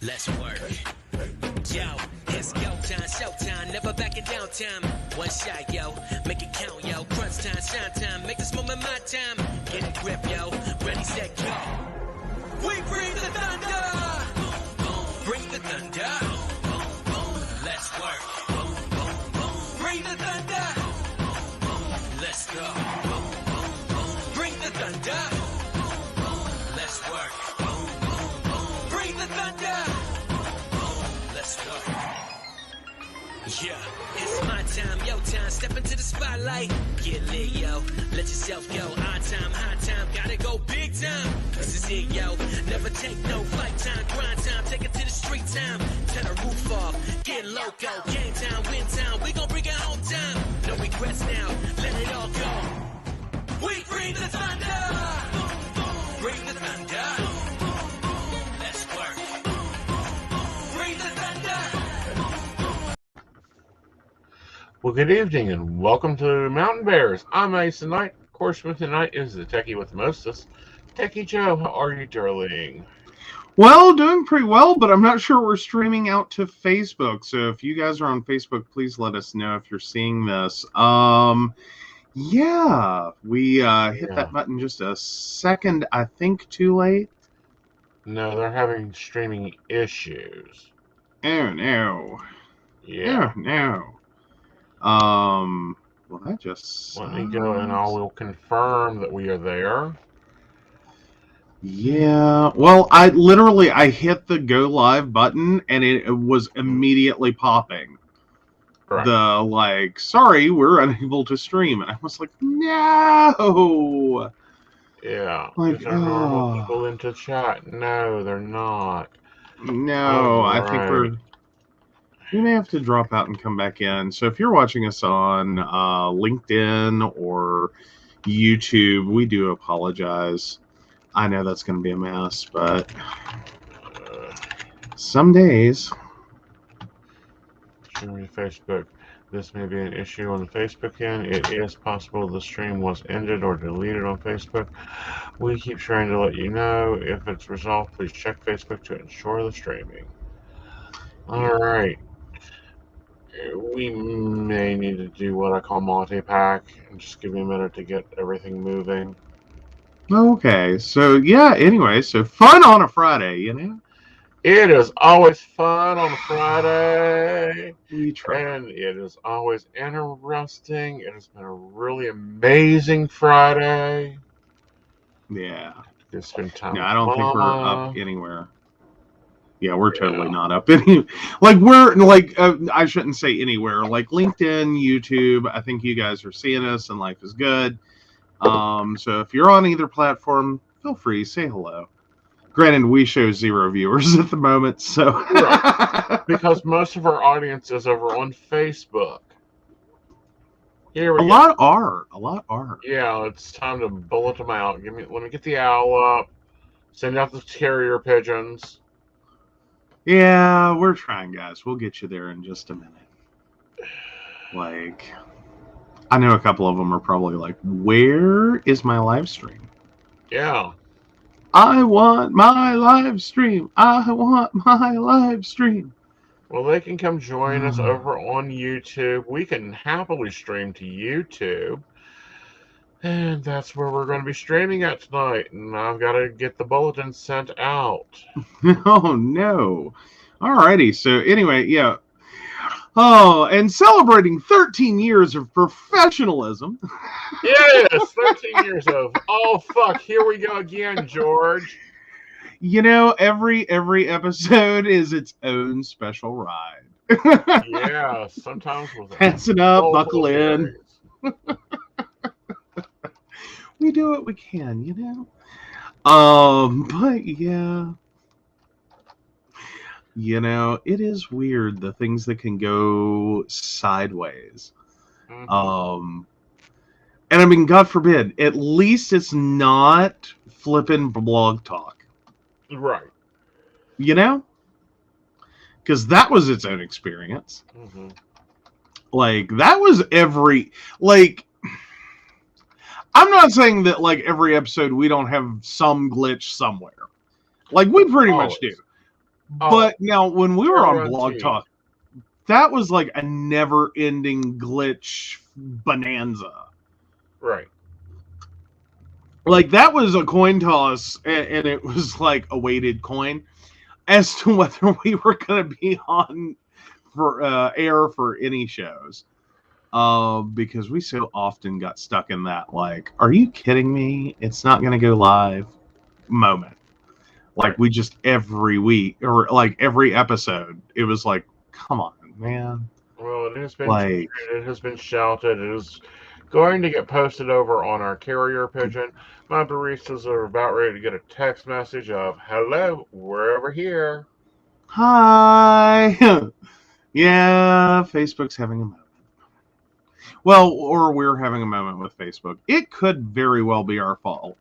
Let's work. Yo, it's go time, showtime, never backing down time. One shot, yo, make it count, yo. Crunch time, shine time, make this moment my time. Get a grip, yo, ready, set, go. We bring the thunder. Bring the thunder. Let's work. Bring the thunder. Let's go. Bring the thunder. Let's work. Bring the thunder. Let's go. Yeah, it's my time, yo time. Step into the spotlight. Get lit, yo. Let yourself go. Our time, high time. Gotta go big time. This is it, yo. Never take no fight time. Grind time. Take it to the street time. Turn the roof off. Get loco. Game time, win time. We gon' bring it home time. No regrets now. Let it all go. We bring the thunder. Bring the thunder. Let's work. Bring the thunder. Well, good evening and welcome to Mountain Bears. I'm Aeson Knight. Of course, with tonight is the Techie with the mostest. Techy Joe, how are you, darling? Well, doing pretty well, but I'm not sure we're streaming out to Facebook. So if you guys are on Facebook, please let us know if you're seeing this. Yeah, we hit that button just a second, I think, too late. No, they're having streaming issues. Oh, no. Yeah. Oh, no. Well, that just Let me go and I will confirm that we are there. Yeah, well, I hit the go live button and it was immediately popping. Correct. Sorry, we're unable to stream. And I was like, no! Yeah. Like, Is there normal people into chat? No, they're not. No, All I think we may have to drop out and come back in. So if you're watching us on LinkedIn or YouTube, we do apologize. I know that's going to be a mess, but some days. Streaming Facebook. This may be an issue on the Facebook end. It is possible the stream was ended or deleted on Facebook. We keep trying to let you know. If it's resolved, please check Facebook to ensure the streaming. Alright. We may need to do what I call multi-pack and just give me a minute to get everything moving. Okay, so yeah, anyway, so fun on a Friday, you know? It is always fun on a Friday. We try. And it is always interesting. It has been a really amazing Friday. Yeah. It's been time. No, I don't think we're up anywhere. Yeah, we're totally not up any. I shouldn't say anywhere. Like LinkedIn, YouTube. I think you guys are seeing us, and life is good. So if you're on either platform, feel free, say hello. Granted, we show 0 viewers at the moment, so right. Because most of our audience is over on Facebook. Here we go. A lot are. Yeah, it's time to bullet them out. Let me get the owl up. Send out the carrier pigeons. Yeah, we're trying, guys. We'll get you there in just a minute. I know a couple of them are probably like, where is my live stream? Yeah. I want my live stream. I want my live stream. Well, they can come join us over on YouTube. We can happily stream to YouTube. And that's where we're going to be streaming at tonight. And I've got to get the bulletin sent out. Oh, no. Alrighty. So, anyway, yeah. Oh, and celebrating 13 years of professionalism. Yes, 13 years of, oh, fuck, here we go again, George. You know, every episode is its own special ride. Yeah, sometimes with Pass it up, buckle in. We do what we can, you know? But yeah. You know, it is weird, the things that can go sideways. Mm-hmm. And I mean, God forbid, at least it's not flipping blog talk. Right. You know? Because that was its own experience. Mm-hmm. That was I'm not saying that, every episode we don't have some glitch somewhere. We pretty much do. But now, when we were on Run Blog T. Talk, that was like a never-ending glitch bonanza. Right. Like, that was a coin toss, and it was like a weighted coin as to whether we were going to be on for air for any shows. Because we so often got stuck in that, like, are you kidding me? It's not going to go live moment. Like, right. we just every week or like every episode, it was like, come on, man. Well, it has been Like, tweeted, it has been shouted, it is going to get posted over on our carrier pigeon. My baristas are about ready to get a text message of, hello, we're over here. hi. Yeah, Facebook's having a moment. Well, or we're having a moment with Facebook. It could very well be our fault.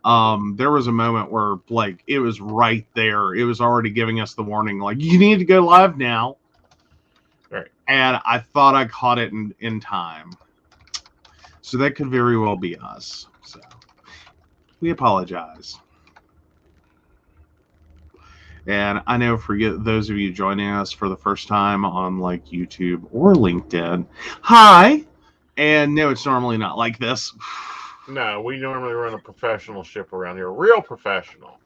There was a moment where, like, it was right there. It was already giving us the warning, like, you need to go live now. Right. And I thought I caught it in time. So that could very well be us. So we apologize. And I know for those of you joining us for the first time on like YouTube or LinkedIn, hi. And no, it's normally not like this. No, we normally run a professional ship around here. Real professional.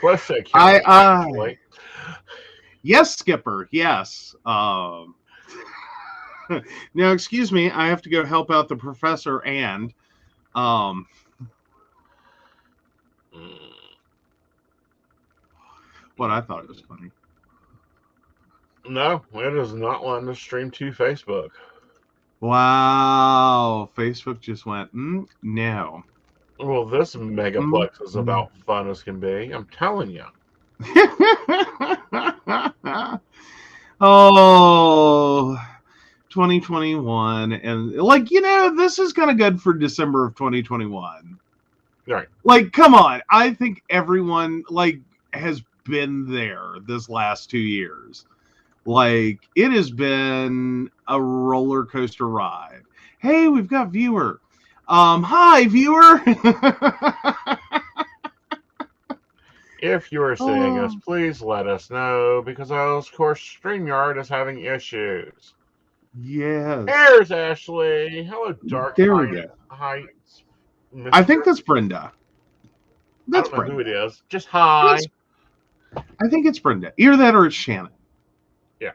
Close to I actually. Yes, Skipper. Yes. Now, excuse me. I have to go help out the professor and what I thought it was funny. No, it is not letting us stream to Facebook. Wow. Facebook just went, no. Well, this megaplex is about fun as can be. I'm telling you. Oh, 2021. And, like, you know, this is kind of good for December of 2021. Right. Like, come on. I think everyone, like, has been there this last 2 years. Like, it has been a roller coaster ride. Hey, we've got viewer. Hi, viewer. If you are seeing us, please let us know, because of course StreamYard is having issues. Yes. There's Ashley. Hello, Dark There we go. Heights. I think that's Brenda. That's I don't know Brenda. who it is. Just hi. I think it's Brenda. Either that or it's Shannon. Yeah.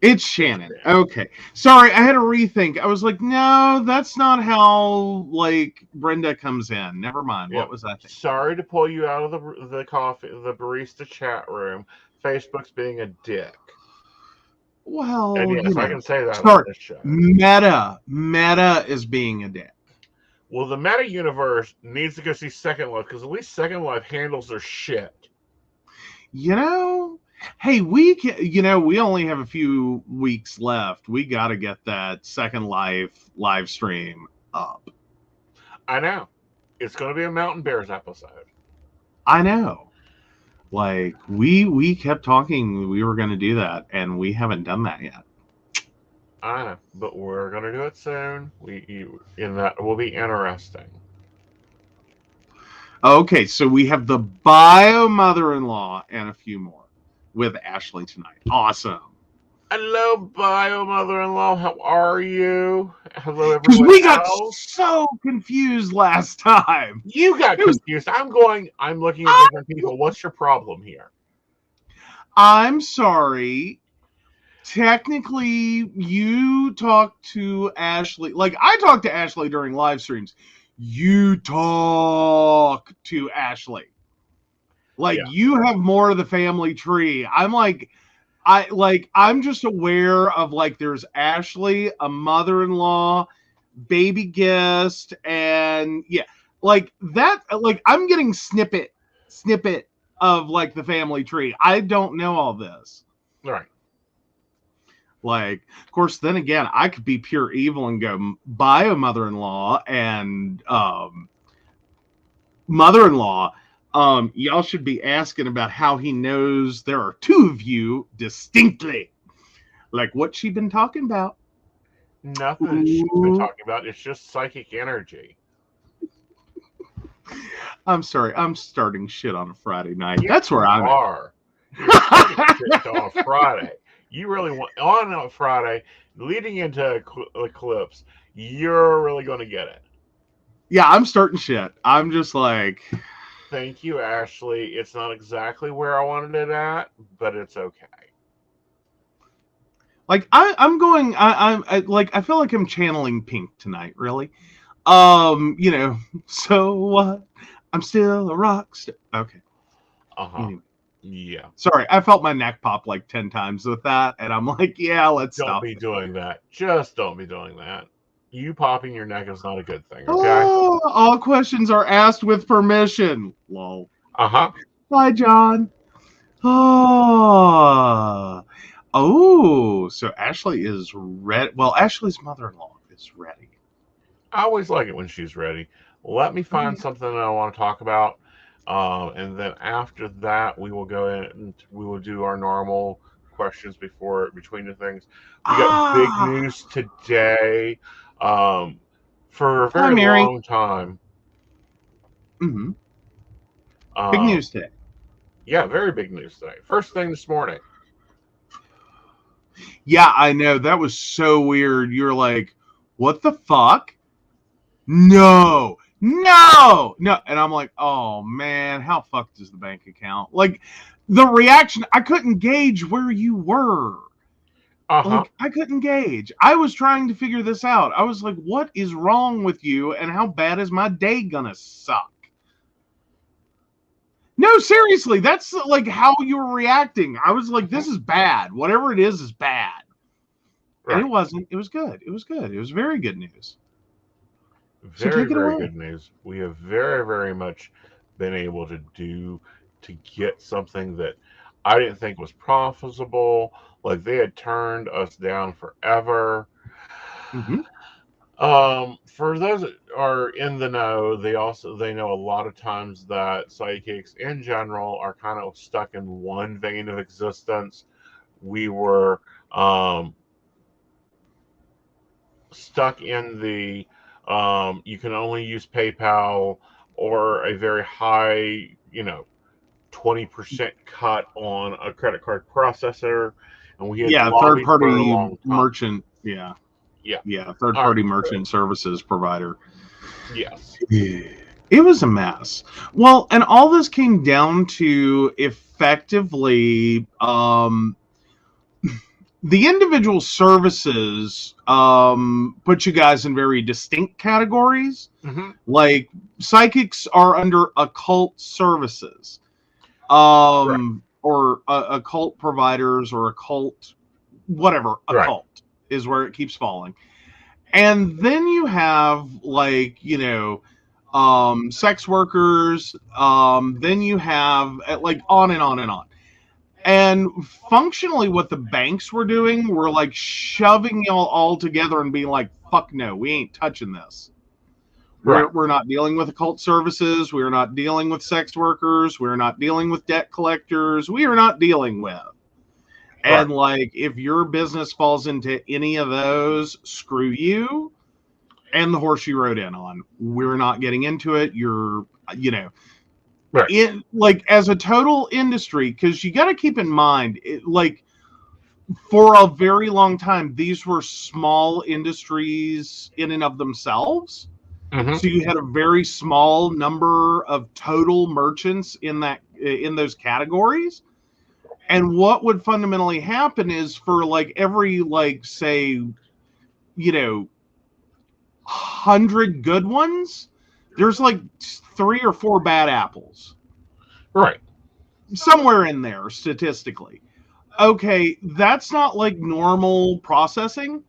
It's Shannon. Okay. Sorry, I had to rethink. I was like, no, that's not how, like, Brenda comes in. Never mind. What was I thinking? Sorry to pull you out of the barista chat room. Facebook's being a dick. Well, and yes, I can say that sorry. on this show. Meta is being a dick. Well, the Meta universe needs to go see Second Life, because at least Second Life handles their shit. You know, hey, we only have a few weeks left. We got to get that Second Life live stream up. I know. It's going to be a Mountain Bears episode. I know. Like, we kept talking we were going to do that, and we haven't done that yet. I know, but we're going to do it soon. That will be interesting. Okay, so we have the bio mother-in-law and a few more with Ashley tonight. Awesome. Hello, bio mother-in-law. How are you? Hello, everyone. Because we got so confused last time. You got confused. I'm looking at different people. What's your problem here? I'm sorry. Technically, you talked to Ashley. Like, I talked to Ashley during live streams. You talk to Ashley. Like, you have more of the family tree. I'm just aware of, like, there's Ashley, a mother-in-law, baby guest, and like that. Like, I'm getting snippet of, like, the family tree. I don't know all this. Right. Like, of course, then again, I could be pure evil and go bio mother-in-law and mother-in-law. Y'all should be asking about how he knows there are two of you distinctly. Like, what's she been talking about? Nothing she's been talking about. It's just psychic energy. I'm sorry. I'm starting shit on a Friday night. You That's where I'm are. it on a Friday. You really want on a Friday leading into eclipse. You're really going to get it. Yeah, I'm starting shit. I'm just like, thank you, Ashley. It's not exactly where I wanted it at, but it's okay. Like I'm going. I feel like I'm channeling Pink tonight. Really. So what? I'm still a rock star. Okay. Anyway. Yeah. Sorry, I felt my neck pop like 10 times with that, and I'm like, yeah, let's don't stop. Don't be doing that. Just don't be doing that. You popping your neck is not a good thing, okay? Oh, all questions are asked with permission. Lol. Uh-huh. Bye, John. Oh, so Ashley is ready. Well, Ashley's mother-in-law is ready. I always like it when she's ready. Let me find something that I want to talk about. And then after that, we will go in and we will do our normal questions between the things. We got big news today. For a very long time. Mm-hmm. Big news today. Yeah, very big news today. First thing this morning. Yeah, I know. That was so weird. You're like, what the fuck? No. And I'm like, oh man, how fucked is the bank account? Like, the reaction, I couldn't gauge where you were. Like, I couldn't gauge. I was trying to figure this out. I was like, what is wrong with you, and how bad is my day gonna suck? No, seriously, that's like how you were reacting. I was like, this is bad. Whatever it is bad. Right. And it wasn't. It was good. It was good. It was very good news. Very good news. We have very, very much been able to get something that I didn't think was profitable. Like, they had turned us down forever. Mm-hmm. For those that are in the know, they know a lot of times that psychics in general are kind of stuck in one vein of existence. We were stuck in the you can only use PayPal or a very high, 20% cut on a credit card processor, and we had third-party merchant. Yeah, third-party merchant services provider. Yes. It was a mess. Well, and all this came down to effectively the individual services put you guys in very distinct categories. Mm-hmm. Like, psychics are under occult services, or occult providers, or occult whatever. Occult is where it keeps falling. And then you have, like, sex workers. Then you have, like, on and on and on. And functionally, what the banks were doing were like shoving y'all all together and being like, fuck no, we ain't touching this. We're not dealing with occult services. We're not dealing with sex workers. We're not dealing with debt collectors. We are not dealing with. And like, if your business falls into any of those, screw you and the horse you rode in on. We're not getting into it. You're, in, like, as a total industry, because you got to keep in mind, like, for a very long time, these were small industries in and of themselves. Mm-hmm. So you had a very small number of total merchants in those categories. And what would fundamentally happen is, for like every, like, say, 100 good ones, there's like 3 or 4 bad apples. Right. Somewhere in there, statistically. Okay, that's not like normal processing.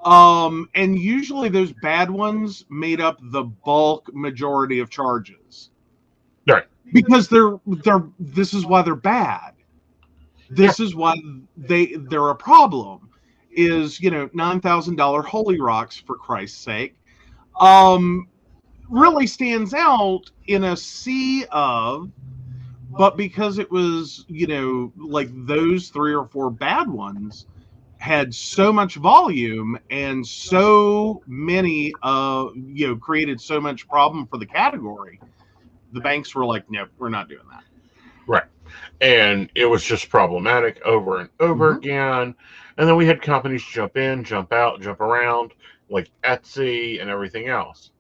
And usually those bad ones made up the bulk majority of charges. Right. Because this is why they're bad. This is why they're a problem. Is, $9,000 holy rocks, for Christ's sake. Really stands out in a sea of, but because it was, like, those 3 or 4 bad ones had so much volume and so many, created so much problem for the category, the banks were like, nope, we're not doing that. Right. And it was just problematic over and over again. And then we had companies jump in, jump out, jump around, like Etsy and everything else.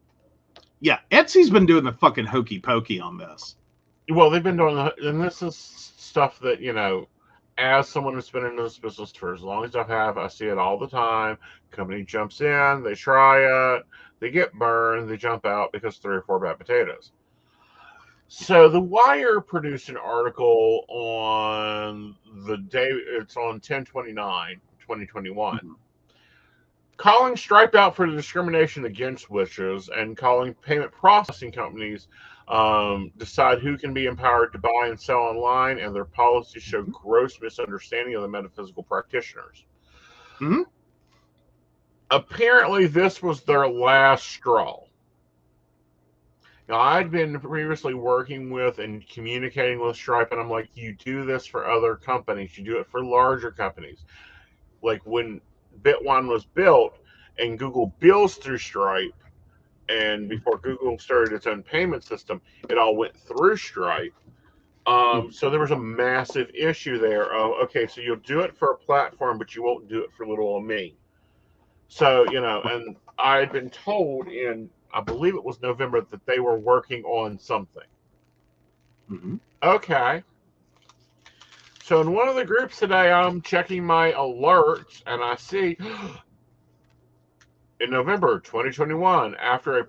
Yeah, Etsy's been doing the fucking hokey pokey on this. Well, they've been doing and this is stuff that, you know, as someone who's been in this business for as long as I see it all the time. Company jumps in, they try it, they get burned, they jump out because 3 or 4 bad potatoes. So the Wire produced an article on the day, it's on 10/29/2021, calling Stripe out for the discrimination against witches and calling payment processing companies decide who can be empowered to buy and sell online, and their policies show gross misunderstanding of the metaphysical practitioners. Apparently, this was their last straw. Now, I'd been previously working with and communicating with Stripe, and I'm like, you do this for other companies. You do it for larger companies. Like when Bitwine was built and Google bills through Stripe, and before Google started its own payment system, it all went through Stripe. So there was a massive issue there of, okay, so you'll do it for a platform, but you won't do it for little old me. So, you know, and I had been told in, I believe it was November, that they were working on something. Okay. So in one of the groups today, I'm checking my alerts, and I see in November 2021, after a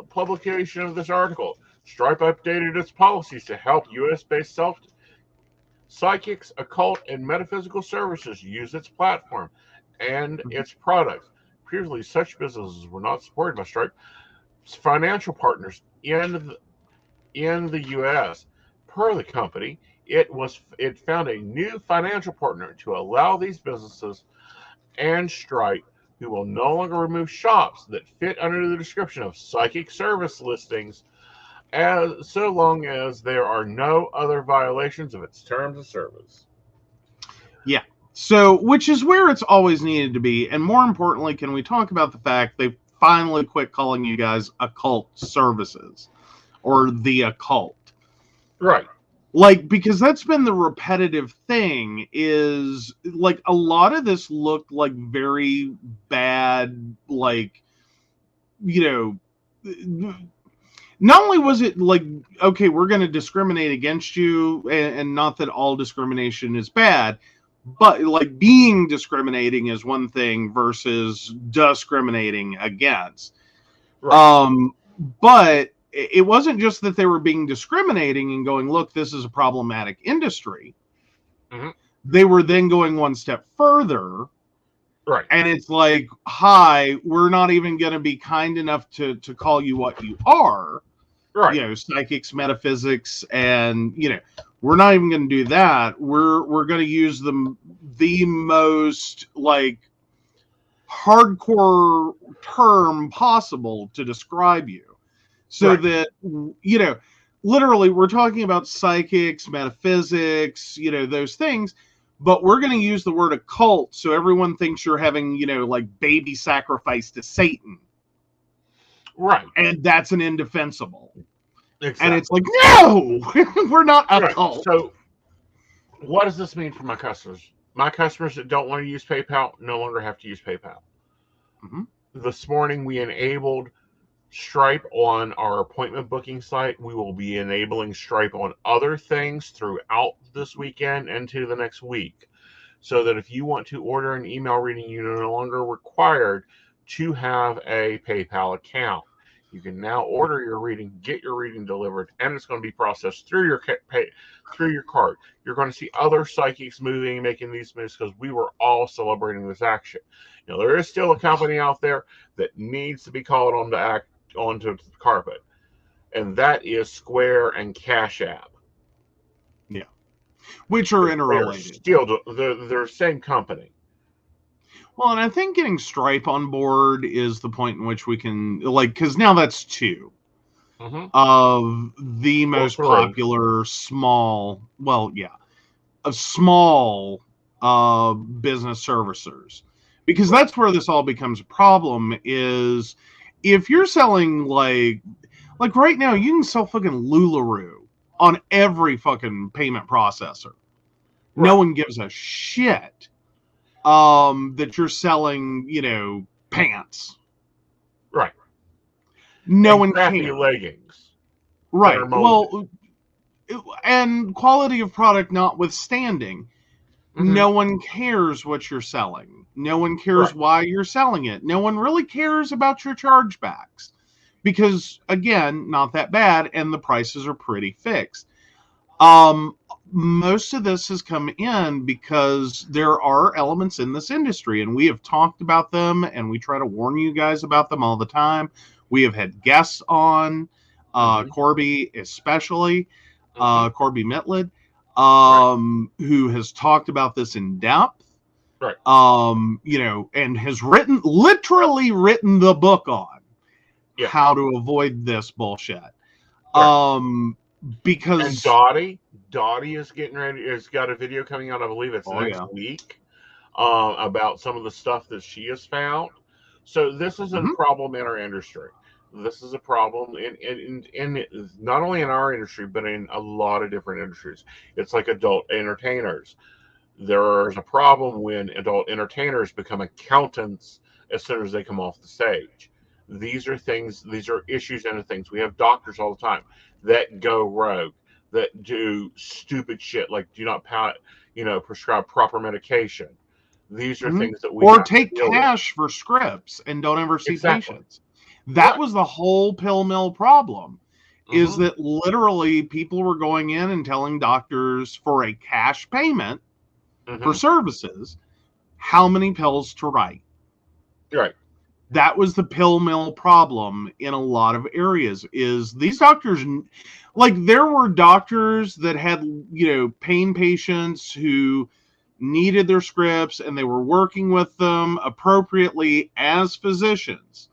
publication of this article, Stripe updated its policies to help U.S.-based psychics, occult, and metaphysical services use its platform and its products. Previously, such businesses were not supported by Stripe's financial partners in the U.S. Per the company, it found a new financial partner to allow these businesses and Stripe, who will no longer remove shops that fit under the description of psychic service listings, as so long as there are no other violations of its terms of service. Yeah. So, which is where it's always needed to be. And more importantly, can we talk about the fact they finally quit calling you guys occult services or the occult? Right. Like, because that's been the repetitive thing, is like a lot of this looked like very bad, like, you know, not only was it like, okay, we're going to discriminate against you, and not that all discrimination is bad, but like being discriminating is one thing versus discriminating against. Right. But it wasn't just that they were being discriminating and going, look, this is a problematic industry. They were then going one step further. Right. And it's like, hi, we're not even going to be kind enough to call you what you are. Right. You know, psychics, metaphysics, and, you know, we're not even going to do that. We're going to use the most, like, hardcore term possible to describe you. So that, you know, literally we're talking about psychics, metaphysics, you know, those things, but we're going to use the word occult so everyone thinks you're having, you know, like baby sacrifice to Satan. Right. And that's an indefensible. Exactly. And it's like, no, we're not occult. So what does this mean for my customers? My customers that don't want to use PayPal no longer have to use PayPal. This morning we enabled Stripe on our appointment booking site. We will be enabling Stripe on other things throughout this weekend and to the next week, so that if you want to order an email reading, you're no longer required to have a PayPal account. You can now order your reading, get your reading delivered, and it's going to be processed through your card. You're going to see other psychics making these moves, because we were all celebrating this action. You know, there is still a company out there that needs to be called on to act onto the carpet, and that is Square and Cash App. Yeah, which are interrelated. They're the same company. Well, and I think getting Stripe on board is the point in which we can, like, because now that's 2 of the most popular small business servicers. Because that's where this all becomes a problem, is if you're selling, like right now, you can sell fucking LuLaRoe on every fucking payment processor. Right. No one gives a shit that you're selling, pants. Right. No and one crappy cares. leggings. Right. Well, and quality of product notwithstanding, no one cares what you're selling. No one cares why you're selling it. No one really cares about your chargebacks because, again, not that bad, and the prices are pretty fixed. Most of this has come in because there are elements in this industry, and we have talked about them, and we try to warn you guys about them all the time. We have had guests on, Corby especially, Corby Mitlid, who has talked about this in depth, Right. And has literally written the book on how to avoid this bullshit. Because and Dottie is getting ready. Has got a video coming out. I believe it's next week about some of the stuff that she has found. So this is a problem in our industry. This is a problem in not only in our industry, but in a lot of different industries. It's like adult entertainers. There's a problem when adult entertainers become accountants as soon as they come off the stage. These are issues and things. We have doctors all the time that go rogue, that do stupid shit like do not prescribe proper medication. These are things that we take cash for scripts and don't ever see patients. That was the whole pill mill problem, is that literally people were going in and telling doctors for a cash payment for services how many pills to write. Right. That was the pill mill problem in a lot of areas, is these doctors, like there were doctors that had, pain patients who needed their scripts and they were working with them appropriately as physicians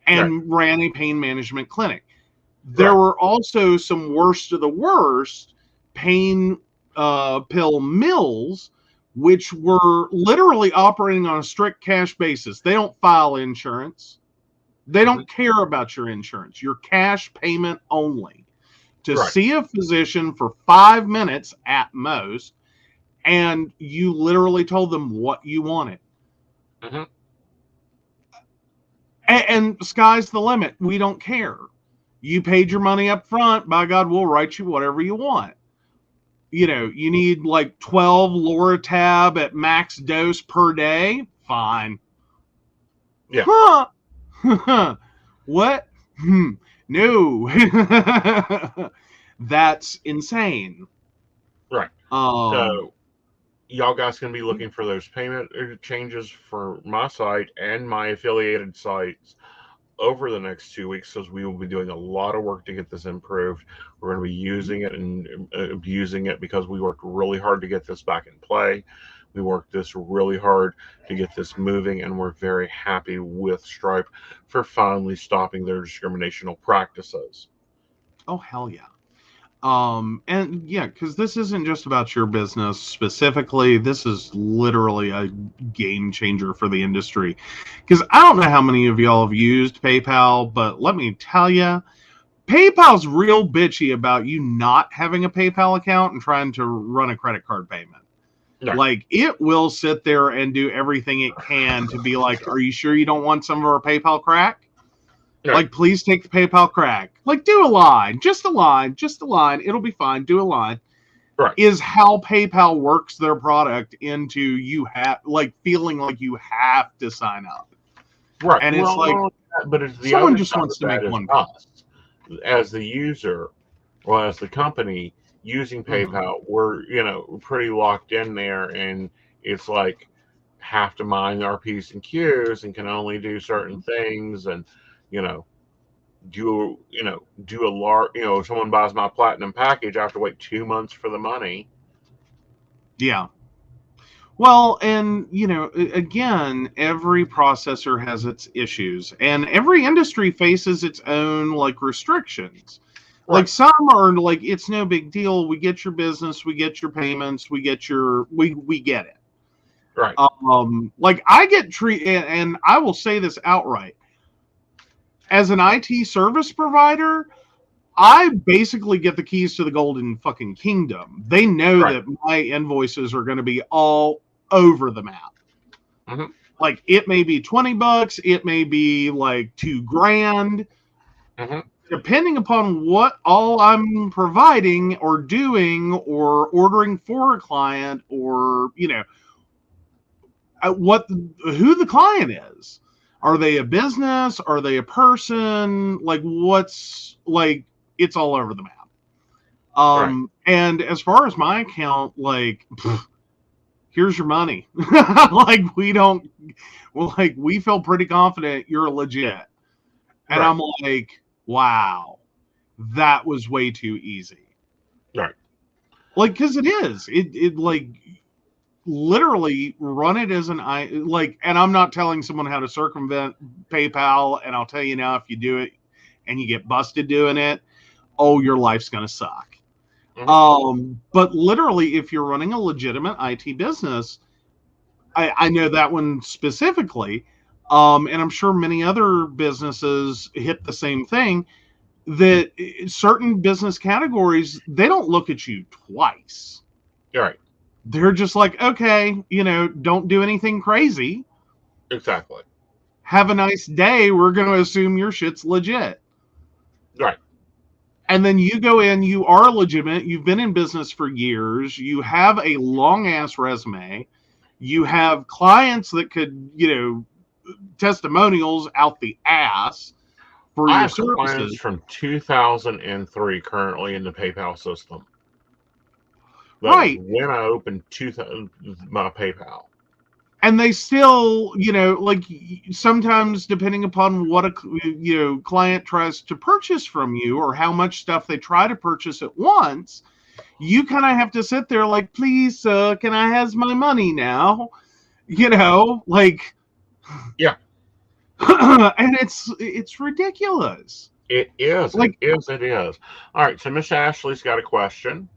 and ran a pain management clinic. There were also some worst of the worst pain pill mills, which were literally operating on a strict cash basis. They don't file insurance. They don't care about your insurance. Your cash payment only. To see a physician for 5 minutes at most, and you literally told them what you wanted. And sky's the limit. We don't care. You paid your money up front. By God, we'll write you whatever you want. You need like 12 Loratab at max dose per day. Fine. Yeah. Huh. What? No. That's insane. Right. So y'all guys can be looking for those payment changes for my site and my affiliated sites over the next 2 weeks, because we will be doing a lot of work to get this improved. We're going to be using it and abusing it because we worked really hard to get this back in play. We worked this really hard to get this moving, and we're very happy with Stripe for finally stopping their discriminational practices. Oh, hell yeah. And yeah, because this isn't just about your business specifically. This is literally a game changer for the industry. Because I don't know how many of y'all have used PayPal, but let me tell you, PayPal's real bitchy about you not having a PayPal account and trying to run a credit card payment. No. Like, it will sit there and do everything it can to be like, are you sure you don't want some of our PayPal crack? No. Like, please take the PayPal crack. Like, do a line. Just a line. It'll be fine. Do a line. Right. Is how PayPal works their product into you feeling like you have to sign up. Right. And it's but it's the someone just wants to make one us. As the user, or as the company using PayPal, we're, pretty locked in there, and it's like have to mind our P's and Q's and can only do certain things, and do a large, if someone buys my platinum package, I have to wait 2 months for the money. Yeah. Well, and again, every processor has its issues, and every industry faces its own restrictions. Right. Like, some are like, it's no big deal. We get your business, we get your payments, we get it. Right. Like, I get treated, and I will say this outright. As an IT service provider, I basically get the keys to the golden fucking kingdom. They know Right. that my invoices are going to be all over the map. Mhm. Like, it may be $20, it may be like $2,000, Mhm. depending upon what all I'm providing or doing or ordering for a client, or who the client is. Are they a business? Are they a person? Like, what's like? It's all over the map. Right. And as far as my account, like, here's your money. Like, we don't, like, we feel pretty confident you're legit. And Right. I'm like, wow, that was way too easy. Right. Like, because it is. It like literally run it as and I'm not telling someone how to circumvent PayPal, and I'll tell you now, if you do it and you get busted doing it, oh, your life's gonna suck. But literally, if you're running a legitimate IT business, I know that one specifically, and I'm sure many other businesses hit the same thing, that certain business categories, they don't look at you twice. Right. They're just like, okay, don't do anything crazy. Exactly. Have a nice day. We're going to assume your shit's legit. Right. And then you go in, you are legitimate. You've been in business for years. You have a long ass resume. You have clients that could, testimonials out the ass for I your have clients services. from 2003 currently in the PayPal system. That is Right. when I opened my PayPal. And they still, like, sometimes depending upon what a client tries to purchase from you, or how much stuff they try to purchase at once, you kind of have to sit there like, please, can I have my money now? Like, Yeah. and it's ridiculous. It is. Like, It is. All right. So Miss Ashley's got a question.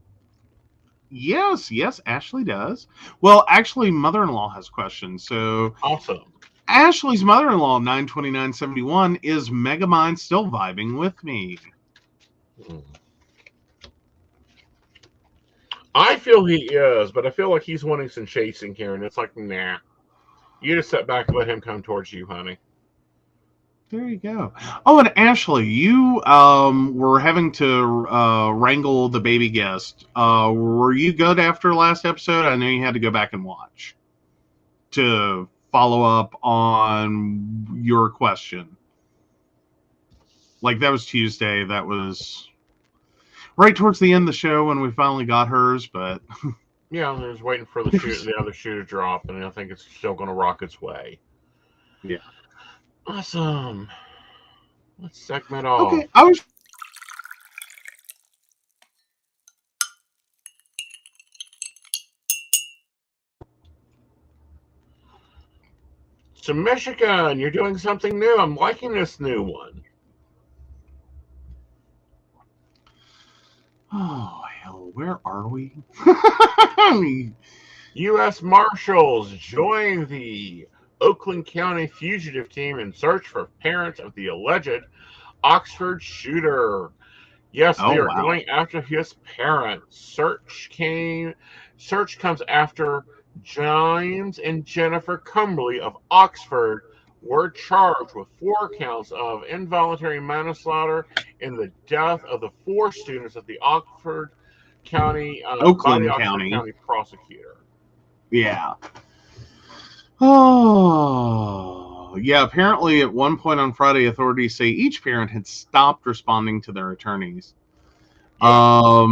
yes, Ashley does. Well, actually, mother-in-law has questions. So Awesome. Ashley's mother-in-law, 92971, is Megamind still vibing with me? I feel he is, but I feel like he's wanting some chasing here, and it's like, nah. You just sit back and let him come towards you, honey. There you go. Oh, and Ashley, you were having to wrangle the baby guest. Were you good after last episode? I know you had to go back and watch to follow up on your question. Like, that was Tuesday. That was right towards the end of the show when we finally got hers, but Yeah, I was waiting for the other shoe to drop, and I think it's still going to rock its way. yeah. Awesome. Let's segment off. Okay, I was. So Michigan, you're doing something new. I'm liking this new one. Oh, hell, where are we? U.S. Marshals join the Oakland County fugitive team in search for parents of the alleged Oxford shooter. Yes, they are going after his parents. Search comes after James and Jennifer Cumberly of Oxford were charged with 4 counts of involuntary manslaughter in the death of the 4 students at the Oxford County by the Oxford County prosecutor. Yeah. Oh, yeah. Apparently, at one point on Friday, authorities say each parent had stopped responding to their attorneys. Yeah.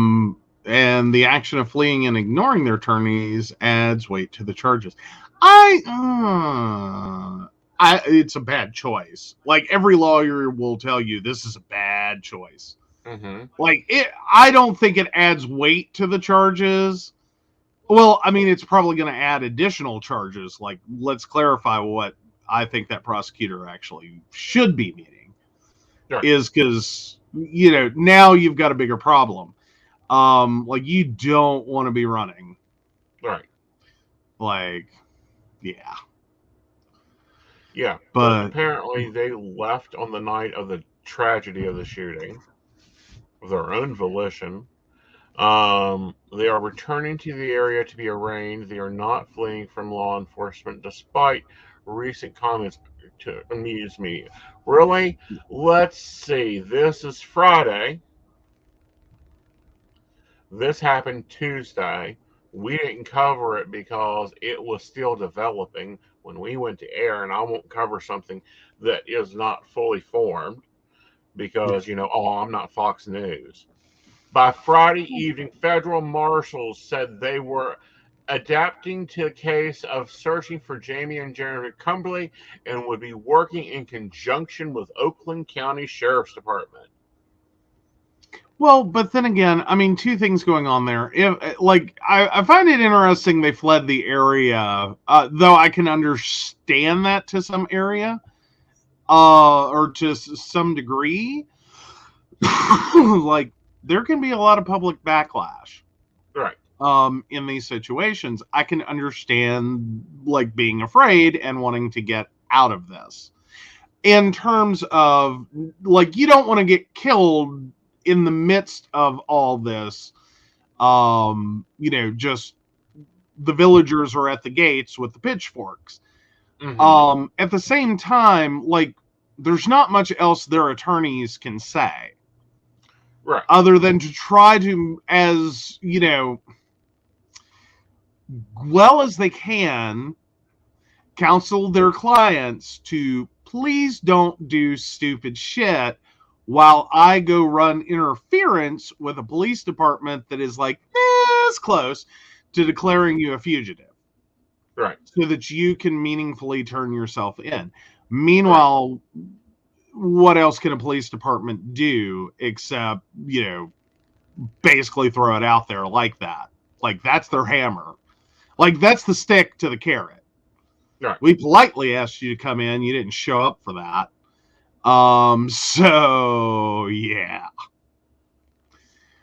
And the action of fleeing and ignoring their attorneys adds weight to the charges. It's a bad choice. Like, every lawyer will tell you, this is a bad choice. Mm-hmm. Like, I don't think it adds weight to the charges. Well, I mean, it's probably going to add additional charges. Like, let's clarify what I think that prosecutor actually should be meaning. Sure. Is because, now you've got a bigger problem. Like, you don't want to be running. Right. Like, yeah. Yeah. But apparently they left on the night of the tragedy of the shooting. of their own volition. They are returning to the area to be arraigned. They are not fleeing from law enforcement, despite recent comments to news media. Really? Let's see. This is Friday. This happened Tuesday. We didn't cover it because it was still developing when we went to air, and I won't cover something that is not fully formed because, I'm not Fox News. By Friday evening, federal marshals said they were adapting to the case of searching for Jamie and Jeremy Cumberly and would be working in conjunction with Oakland County Sheriff's Department. Well, but then again, I mean, two things going on there. If I find it interesting they fled the area, though I can understand that to some area, or to some degree. Like, there can be a lot of public backlash, right? In these situations. I can understand like being afraid and wanting to get out of this. In terms of like, you don't want to get killed in the midst of all this. Just the villagers are at the gates with the pitchforks. Mm-hmm. At the same time, like, there's not much else their attorneys can say, right? Other than to try to, as well as they can, counsel their clients to please don't do stupid shit while I go run interference with a police department that is like this close to declaring you a fugitive. Right. So that you can meaningfully turn yourself in. Meanwhile, what else can a police department do except, basically throw it out there like that? Like, that's their hammer. Like, that's the stick to the carrot. Right. We politely asked you to come in. You didn't show up for that. So yeah.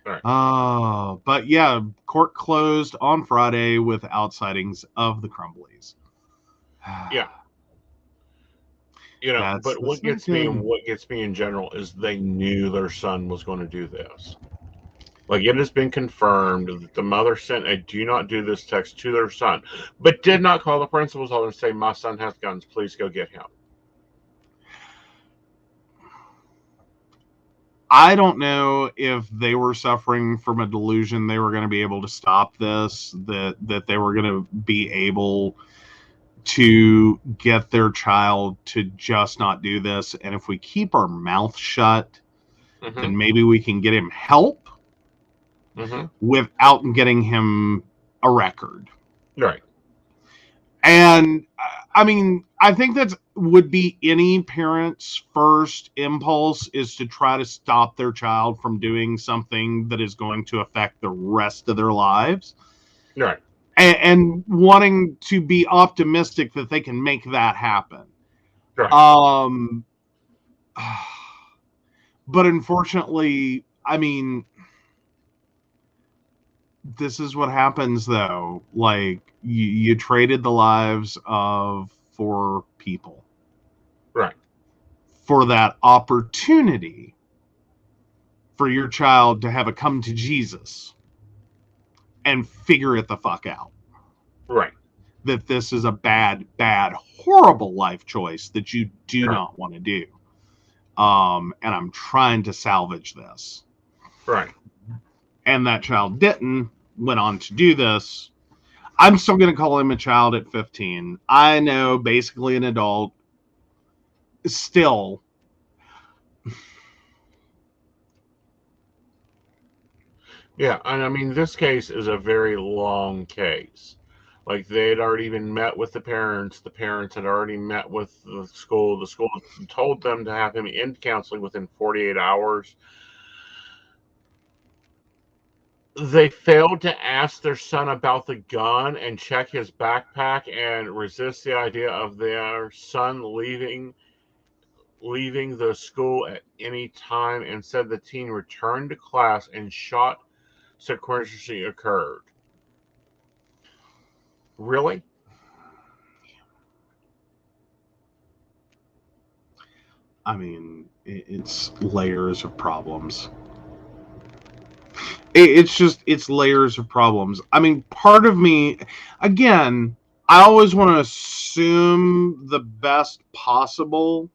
Right. But yeah, court closed on Friday without sightings of the Crumbleys. Yeah. But what gets me in general is they knew their son was going to do this. Like, it has been confirmed that the mother sent a "do not do this" text to their son, but did not call the principal's office and say, "My son has guns, please go get him." I don't know if they were suffering from a delusion they were going to be able to stop this, that they were going to be able to get their child to just not do this. And if we keep our mouth shut, then maybe we can get him help without getting him a record. Right. And I mean, I think that would be any parent's first impulse, is to try to stop their child from doing something that is going to affect the rest of their lives. Right. And wanting to be optimistic that they can make that happen. Right. But unfortunately, I mean, this is what happens, though. Like, you traded the lives of 4 people. Right. For that opportunity for your child to have a come to Jesus and figure it the fuck out. Right. That this is a bad, horrible life choice that you do not want to do. And I'm trying to salvage this. Right. And that child went on to do this. I'm still going to call him a child at 15. I know, basically an adult. Still. Yeah, and I mean, this case is a very long case. Like, they had already been met with the parents. The parents had already met with the school. The school told them to have him in counseling within 48 hours. They failed to ask their son about the gun and check his backpack and resist the idea of their son leaving the school at any time, and said the teen returned to class and shot sequentially occurred. Really? I mean, it's layers of problems. it's layers of problems. I mean, part of me, again, I always want to assume the best possible.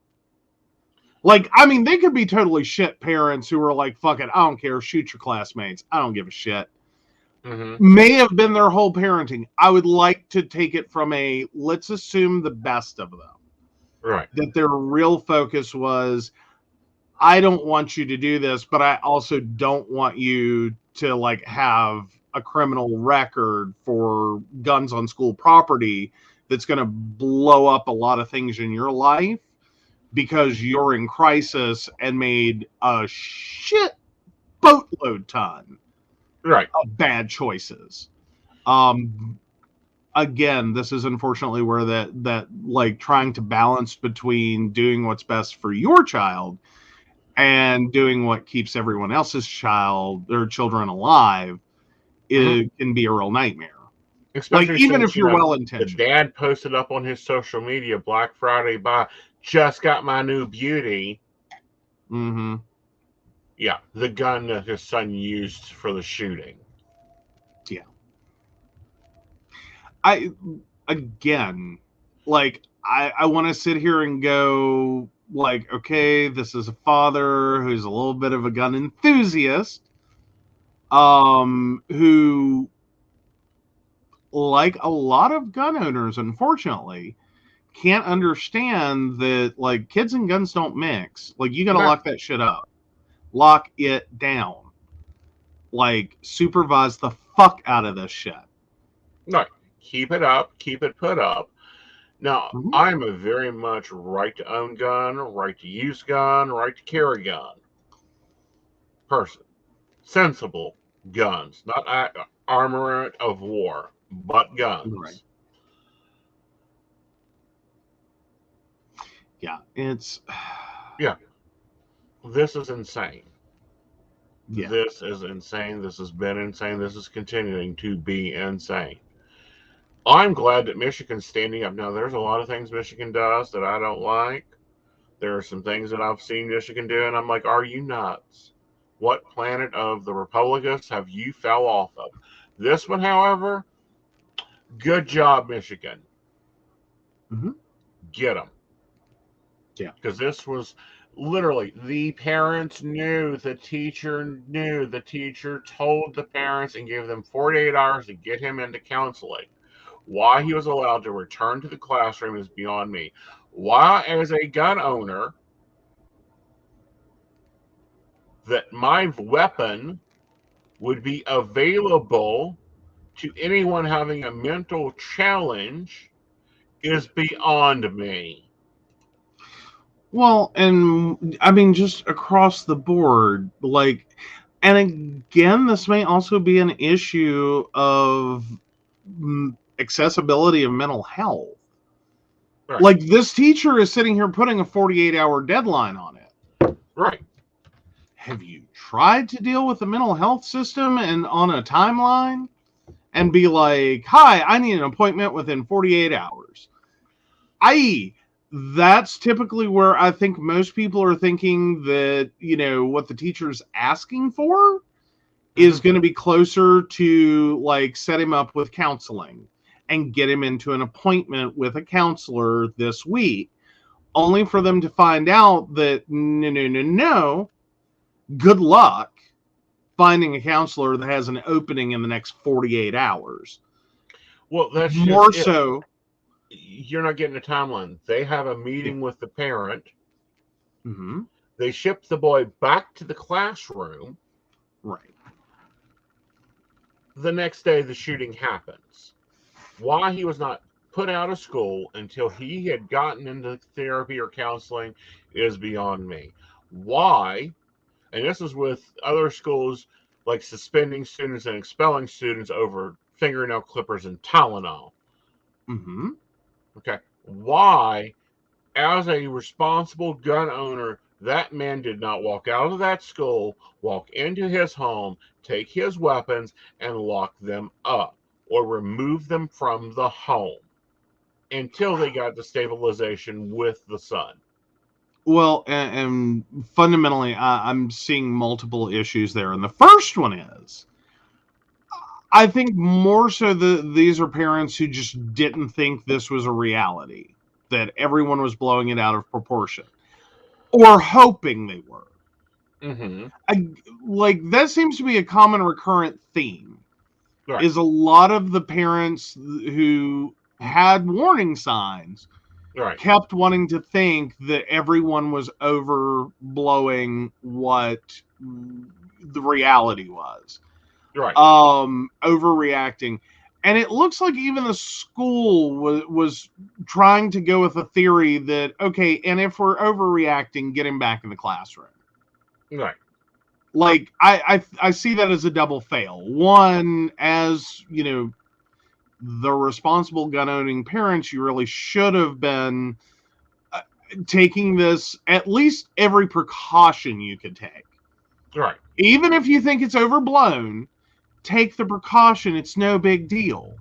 Like, I mean, they could be totally shit parents who are like, fuck it, I don't care, shoot your classmates, I don't give a shit. May have been their whole parenting. I would like to take it from a, let's assume the best of them. Right. That their real focus was, I don't want you to do this, but I also don't want you to like have a criminal record for guns on school property that's going to blow up a lot of things in your life because you're in crisis and made a shit boatload ton of bad choices. Again, this is unfortunately where that like trying to balance between doing what's best for your child and doing what keeps everyone else's child or children alive, it can be a real nightmare. Especially like, even since, if you're well-intentioned. The dad posted up on his social media Black Friday buy, just got my new beauty. Yeah, the gun that his son used for the shooting. Yeah. I want to sit here and go, like, okay, this is a father who's a little bit of a gun enthusiast, who, like a lot of gun owners, unfortunately, can't understand that, like, kids and guns don't mix. Like, you gotta lock that shit up. Lock it down. Like, supervise the fuck out of this shit. No, keep it up, keep it put up. Now, I'm a very much right to own gun, right to use gun, right to carry gun person. Sensible guns, not armament of war, but guns. Right. Yeah, it's... Yeah. This is insane. Yeah. This is insane. This has been insane. This is continuing to be insane. I'm glad that Michigan's standing up. Now, there's a lot of things Michigan does that I don't like. There are some things that I've seen Michigan do, and I'm like, are you nuts? What planet of the Republicans have you fell off of? This one, however, good job, Michigan. Get them. Yeah. Because this was literally, the parents knew, the teacher knew, the teacher told the parents and gave them 48 hours to get him into counseling. Why he was allowed to return to the classroom is beyond me. Why, as a gun owner, that my weapon would be available to anyone having a mental challenge is beyond me. Well, and I mean, just across the board, like, and again, this may also be an issue of accessibility of mental health. Right. Like, this teacher is sitting here putting a 48-hour deadline on it. Right. Have you tried to deal with the mental health system and on a timeline and be like, hi, I need an appointment within 48 hours? I.e., that's typically where I think most people are thinking that, you know, what the teacher's asking for is going to be closer to, like, set him up with counseling and get him into an appointment with a counselor this week, only for them to find out that, no, good luck finding a counselor that has an opening in the next 48 hours. Well, that's more so. You're not getting a timeline. They have a meeting with the parent. They ship the boy back to the classroom. Right. The next day, the shooting happens. Why he was not put out of school until he had gotten into therapy or counseling is beyond me. Why? And this is with other schools, like suspending students and expelling students over fingernail clippers and Tylenol. Okay. Why, as a responsible gun owner, that man did not walk out of that school, walk into his home, take his weapons, and lock them up or remove them from the home until they got the stabilization with the son? Well, and fundamentally, I'm seeing multiple issues there. And the first one is, I think more so these are parents who just didn't think this was a reality, that everyone was blowing it out of proportion, or hoping they were. Like, that seems to be a common recurrent theme. Right. Is a lot of the parents who had warning signs kept wanting to think that everyone was overblowing what the reality was. Right. Overreacting. And it looks like even the school was trying to go with a theory that, okay, and if we're overreacting, get him back in the classroom. Right. Like, I see that as a double fail. One, as, you know, the responsible gun-owning parents, you really should have been taking this, at least every precaution you could take. Right. Even if you think it's overblown, take the precaution. It's no big deal.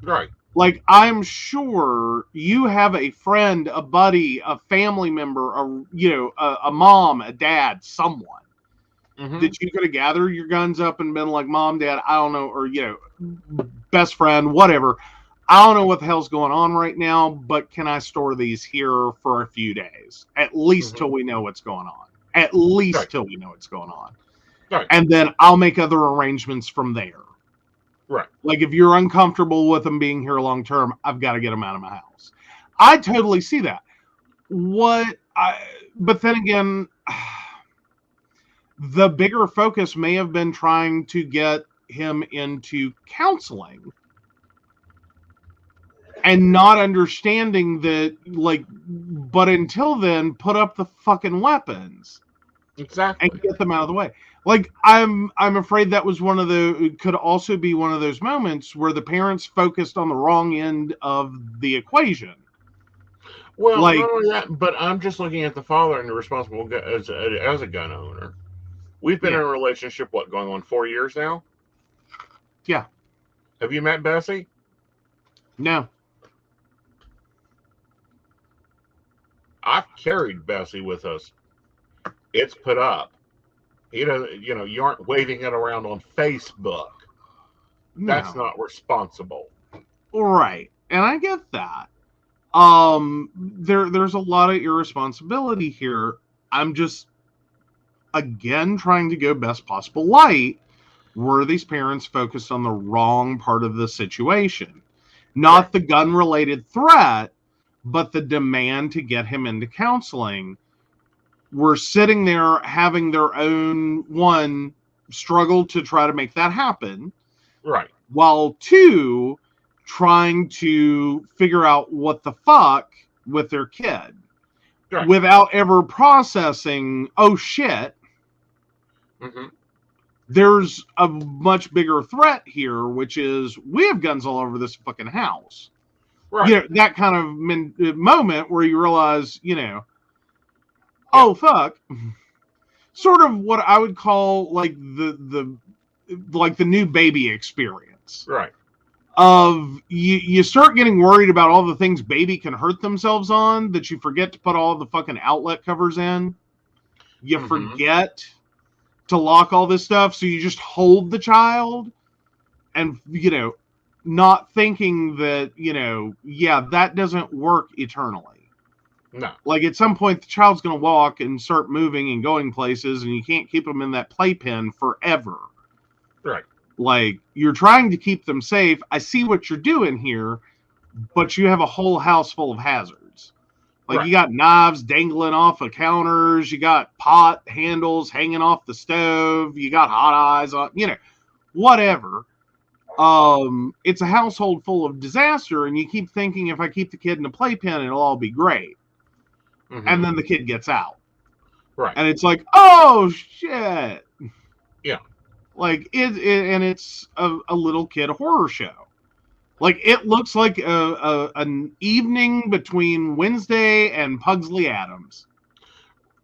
Right. Like, I'm sure you have a friend, a buddy, a family member, a mom, a dad, someone that you could have gathered your guns up and been like, Mom, Dad, I don't know, or, best friend, whatever. I don't know what the hell's going on right now, but can I store these here for a few days? At least till we know what's going on. At least till we know what's going on. Right. And then I'll make other arrangements from there. Right. Like, if you're uncomfortable with them being here long term, I've got to get them out of my house. I totally see that. But then again, the bigger focus may have been trying to get him into counseling and not understanding that, like, but until then, put up the fucking weapons. Exactly. And get them out of the way. Like, I'm afraid that was could also be one of those moments where the parents focused on the wrong end of the equation. Well, like, not only that, but I'm just looking at the father and the responsible as a gun owner. We've been in a relationship, going on 4 years now? Yeah. Have you met Bessie? No. I've carried Bessie with us. It's put up. You aren't waving it around on Facebook. No. That's not responsible. Right. And I get that. There's a lot of irresponsibility here. I'm just, again, trying to go best possible light. Were these parents focused on the wrong part of the situation? Not the gun-related threat, but the demand to get him into counseling. Were sitting there having their own struggle to try to make that happen. Right. While two, trying to figure out what the fuck with their kid. Right. Without ever processing, oh shit. There's a much bigger threat here, which is we have guns all over this fucking house. Right. That kind of moment where you realize, oh fuck. Sort of what I would call like the new baby experience. Right. Of you start getting worried about all the things baby can hurt themselves on that you forget to put all the fucking outlet covers in. You forget to lock all this stuff, so you just hold the child and, not thinking that, that doesn't work eternally. No. Like, at some point, the child's going to walk and start moving and going places, and you can't keep them in that playpen forever. Right. Like, you're trying to keep them safe. I see what you're doing here, but you have a whole house full of hazards. Like, you got knives dangling off of counters. You got pot handles hanging off the stove. You got hot eyes on, whatever. It's a household full of disaster, and you keep thinking, if I keep the kid in a playpen, it'll all be great. And then the kid gets out. Right. And it's like, oh, shit. Yeah. Like, it's a little kid horror show. Like, it looks like an evening between Wednesday and Pugsley Adams.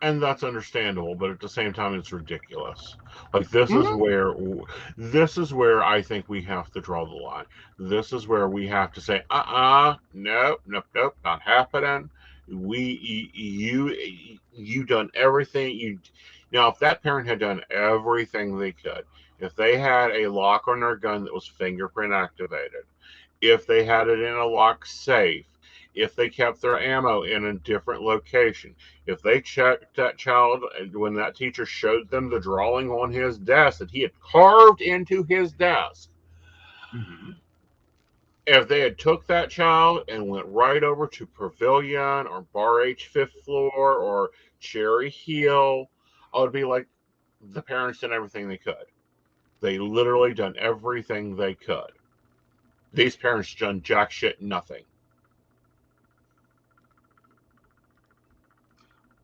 And that's understandable, but at the same time, it's ridiculous. Like, this is where I think we have to draw the line. This is where we have to say, nope, not happening. You done everything. Now, if that parent had done everything they could, if they had a lock on their gun that was fingerprint activated, if they had it in a locked safe, if they kept their ammo in a different location, if they checked that child when that teacher showed them the drawing on his desk that he had carved into his desk, Mm-hmm. if they had took that child and went right over to Pavilion or Bar H Fifth Floor or Cherry Hill, I would be like, the parents did everything they could. They literally done everything they could. These parents done jack shit nothing.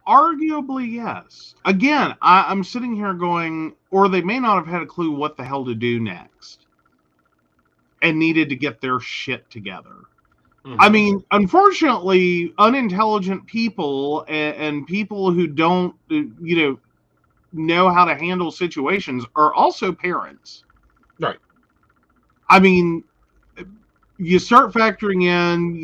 Arguably, yes. Again, I'm sitting here going, or they may not have had a clue what the hell to do next and needed to get their shit together. Mm-hmm. I mean, unfortunately, unintelligent people and people who don't, know how to handle situations are also parents. Right. I mean, you start factoring in,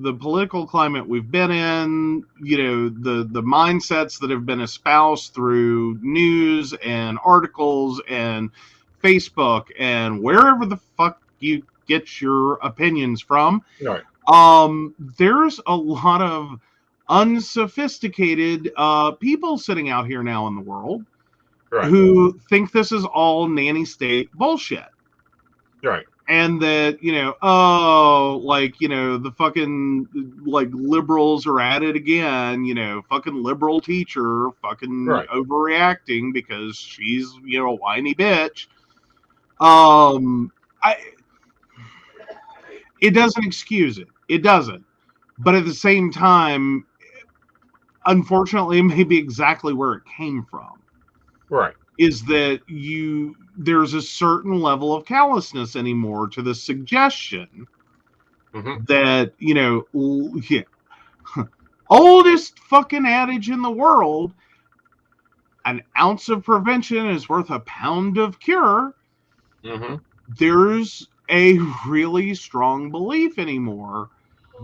the political climate we've been in, the mindsets that have been espoused through news and articles and Facebook and wherever the fuck you get your opinions from. Right. There's a lot of unsophisticated people sitting out here now in the world who think this is all nanny state bullshit. Right. And that, the fucking, liberals are at it again, fucking liberal teacher, fucking overreacting because she's, a whiny bitch. It doesn't excuse it. It doesn't. But at the same time, unfortunately, it may be exactly where it came from. Right. Is that there's a certain level of callousness anymore to the suggestion that, oldest fucking adage in the world, an ounce of prevention is worth a pound of cure. Mm-hmm. There's a really strong belief anymore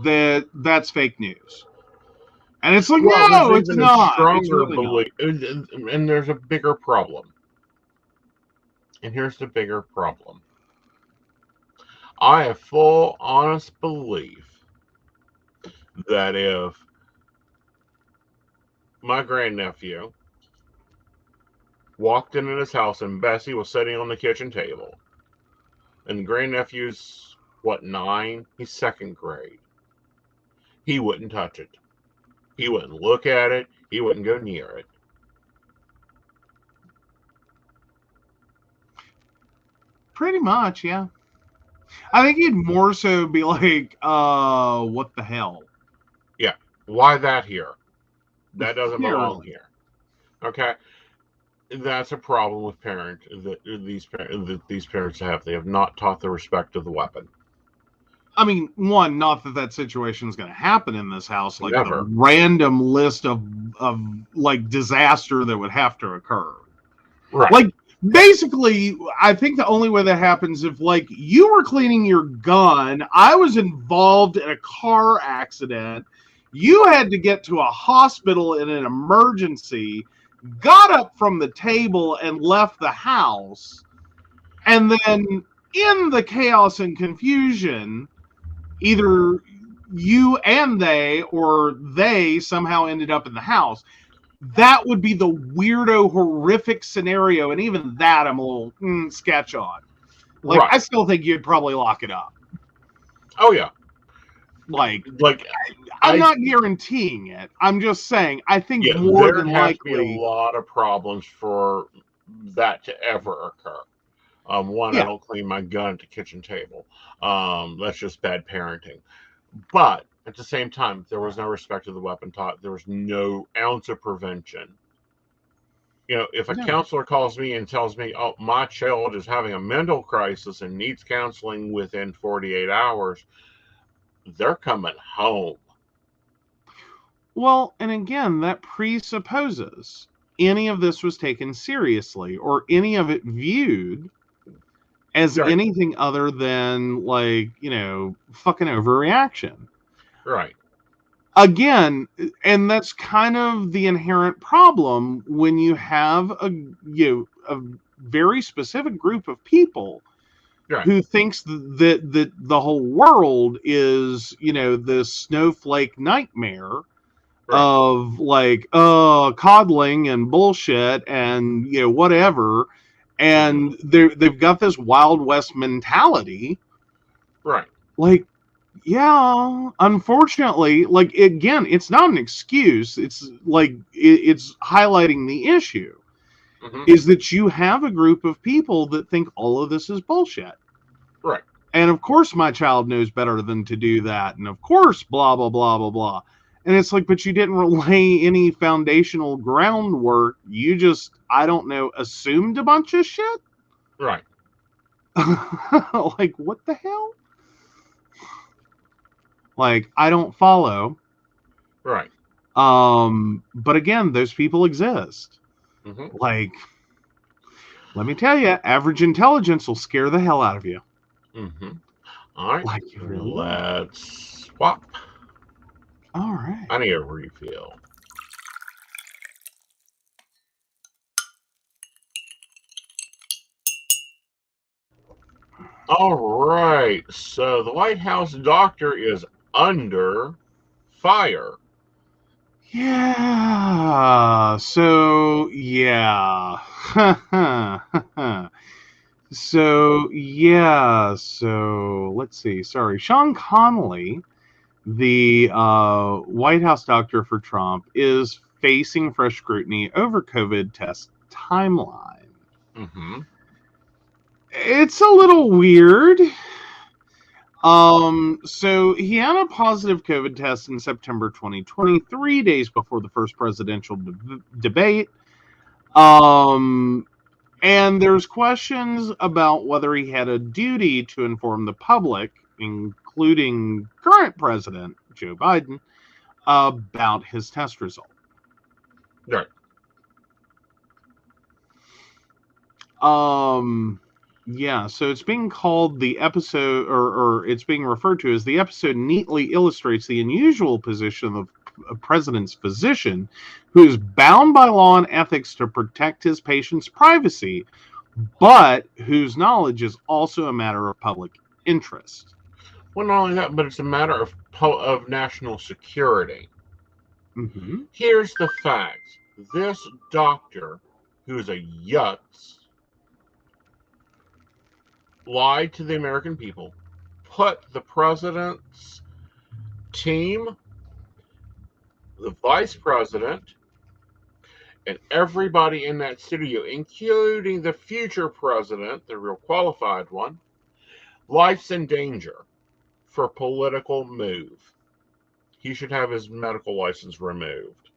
that that's fake news. And it's like, no, it's not. It's really belief. And there's a bigger problem. And here's the bigger problem. I have full, honest belief that if my grandnephew walked into his house and Bessie was sitting on the kitchen table, and the grandnephew's, 9? He's second grade. He wouldn't touch it. He wouldn't look at it. He wouldn't go near it. Pretty much, yeah. I think he'd more so be like, what the hell? Yeah. Why that here? That doesn't belong here. Okay. That's a problem with these parents have. They have not taught the respect of the weapon. I mean, one, not that situation is going to happen in this house, like Never. a random list of disaster that would have to occur. Right. Like, basically, I think the only way that happens if, you were cleaning your gun, I was involved in a car accident, you had to get to a hospital in an emergency, got up from the table and left the house, and then in the chaos and confusion, either you and they, or they somehow ended up in the house. That would be the weirdo, horrific scenario, and even that I'm a little sketch on. I still think you'd probably lock it up. Oh yeah. I'm not guaranteeing it. I'm just saying. I think more than likely be a lot of problems for that to ever occur. One, I don't clean my gun at the kitchen table. That's just bad parenting. But at the same time, there was no respect of the weapon taught. There was no ounce of prevention. If a counselor calls me and tells me, oh, my child is having a mental crisis and needs counseling within 48 hours, they're coming home. Well, and again, that presupposes any of this was taken seriously or any of it viewed as anything other than fucking overreaction. Right. again, and that's kind of the inherent problem when you have a very specific group of people who thinks that the whole world is, this snowflake nightmare of like coddling and bullshit and whatever, and they've got this Wild West mentality, right? Like, yeah, unfortunately, like, again, it's not an excuse. It's like it's highlighting the issue. Is that you have a group of people that think all of this is bullshit. Right. And of course my child knows better than to do that. And of course, blah, blah, blah, blah, blah. And it's like, but you didn't lay any foundational groundwork. You just, I don't know, assumed a bunch of shit? Right. Like, what the hell? Like, I don't follow. Right. But again, those people exist. Like, let me tell you, average intelligence will scare the hell out of you. All right. Like, you really let's swap. All right. I need a refill. All right. So the White House doctor is under fire. Yeah. So, yeah. So, yeah. So, let's see. Sorry. Sean Connolly, the White House doctor for Trump, is facing fresh scrutiny over COVID test timeline. It's a little weird. So he had a positive COVID test in September 2020, 3 days before the first presidential debate. And there's questions about whether he had a duty to inform the public, including current President Joe Biden, about his test result. Right. Yeah, so it's being called the episode, or it's being referred to as the episode neatly illustrates the unusual position of a president's physician who is bound by law and ethics to protect his patient's privacy, but whose knowledge is also a matter of public interest. Well, not only that, but it's a matter of national security. Here's the facts. This doctor, who's a yutz, lied to the American people, put the president's team, the vice president, and everybody in that studio, including the future president, the real qualified one, life's in danger for political move. He should have his medical license removed.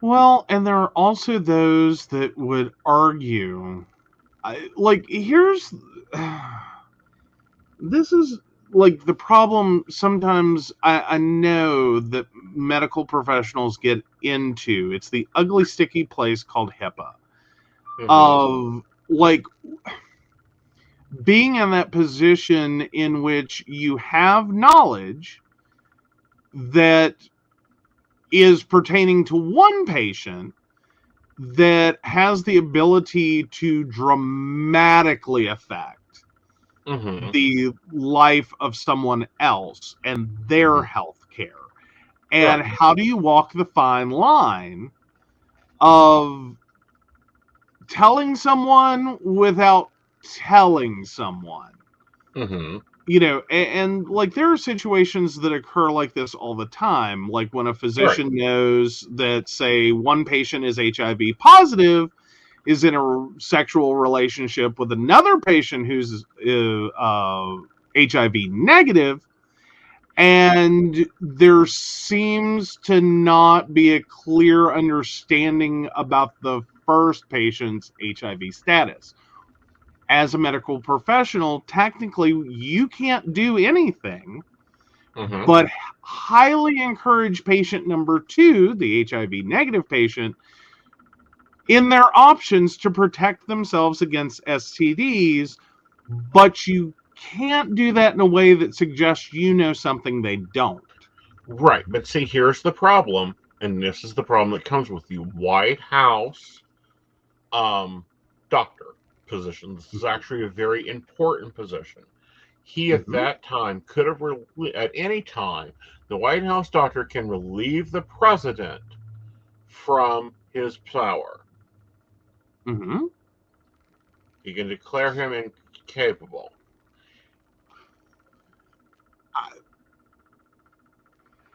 Well, and there are also those that would argue, this is like the problem sometimes I know that medical professionals get into. It's the ugly, sticky place called HIPAA. Of, like, being in that position in which you have knowledge that is pertaining to one patient that has the ability to dramatically affect the life of someone else and their health care. And how do you walk the fine line of telling someone without telling someone? And like, there are situations that occur like this all the time. Like when a physician knows that, say, one patient is HIV positive, is in a sexual relationship with another patient who's HIV negative, and there seems to not be a clear understanding about the first patient's HIV status. As a medical professional, technically, you can't do anything but highly encourage patient number 2, the HIV negative patient, in their options to protect themselves against STDs, but you can't do that in a way that suggests you know something they don't. Right, but see, here's the problem, and this is the problem that comes with the White House doctor position. This is actually a very important position. He, at that time, could have, at any time, the White House doctor can relieve the president from his power. He can declare him incapable.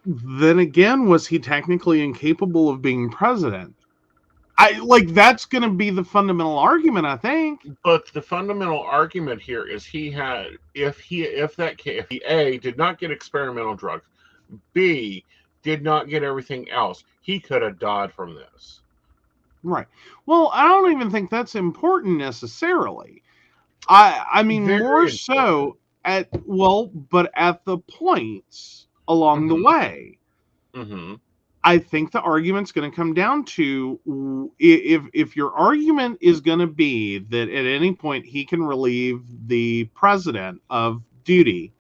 Then again, was he technically incapable of being president? That's going to be the fundamental argument, I think. But the fundamental argument here is if he A, did not get experimental drugs, B, did not get everything else, he could have died from this. Right. Well, I don't even think that's important necessarily. I mean, very more important. So but at the points along the way. I think the argument's going to come down to if your argument is going to be that at any point he can relieve the president of duty,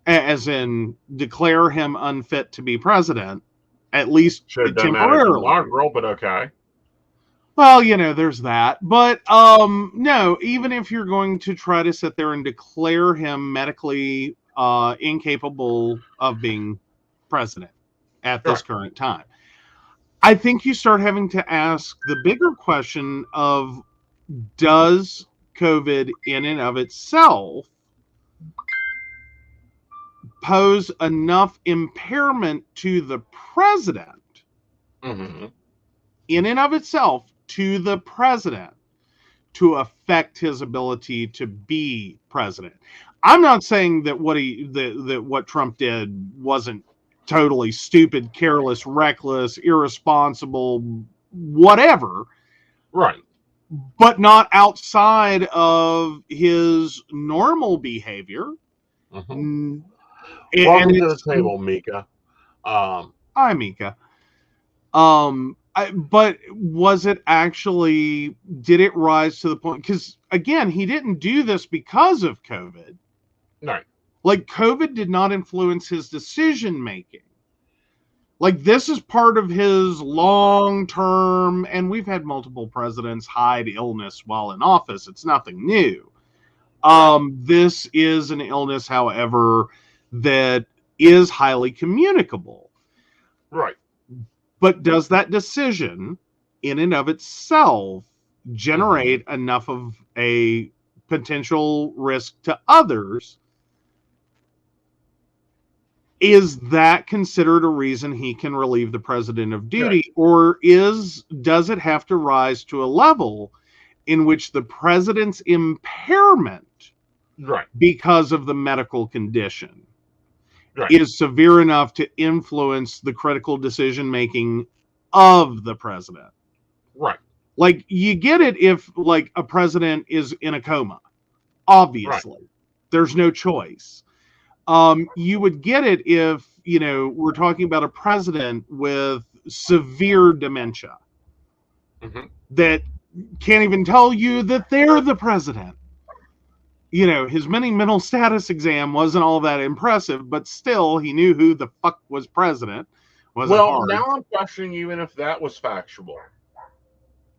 as in declare him unfit to be president, at least temporarily. Girl, but okay. Well, there's that. But no, even if you're going to try to sit there and declare him medically incapable of being president at this current time, I think you start having to ask the bigger question of, does COVID in and of itself pose enough impairment to the president, in and of itself, to the president, to affect his ability to be president? I'm not saying that what Trump did wasn't totally stupid, careless, reckless, irresponsible, whatever. Right. But not outside of his normal behavior. Welcome to the table, Mika. Hi, Mika. But was it actually, did it rise to the point? Because, again, he didn't do this because of COVID. Right. Like, COVID did not influence his decision-making. Like, this is part of his long-term, and we've had multiple presidents hide illness while in office. It's nothing new. This is an illness, however, that is highly communicable. Right. But does that decision, in and of itself, generate enough of a potential risk to others? Is that considered a reason he can relieve the president of duty? Right. Or does it have to rise to a level in which the president's impairment, because of the medical condition, is severe enough to influence the critical decision-making of the president? Right. Like, you get it if, like, a president is in a coma. Obviously. Right. There's no choice. You would get it if, we're talking about a president with severe dementia that can't even tell you that they're the president. His mini mental status exam wasn't all that impressive, but still, he knew who the fuck was president. Now I'm questioning even if that was factual.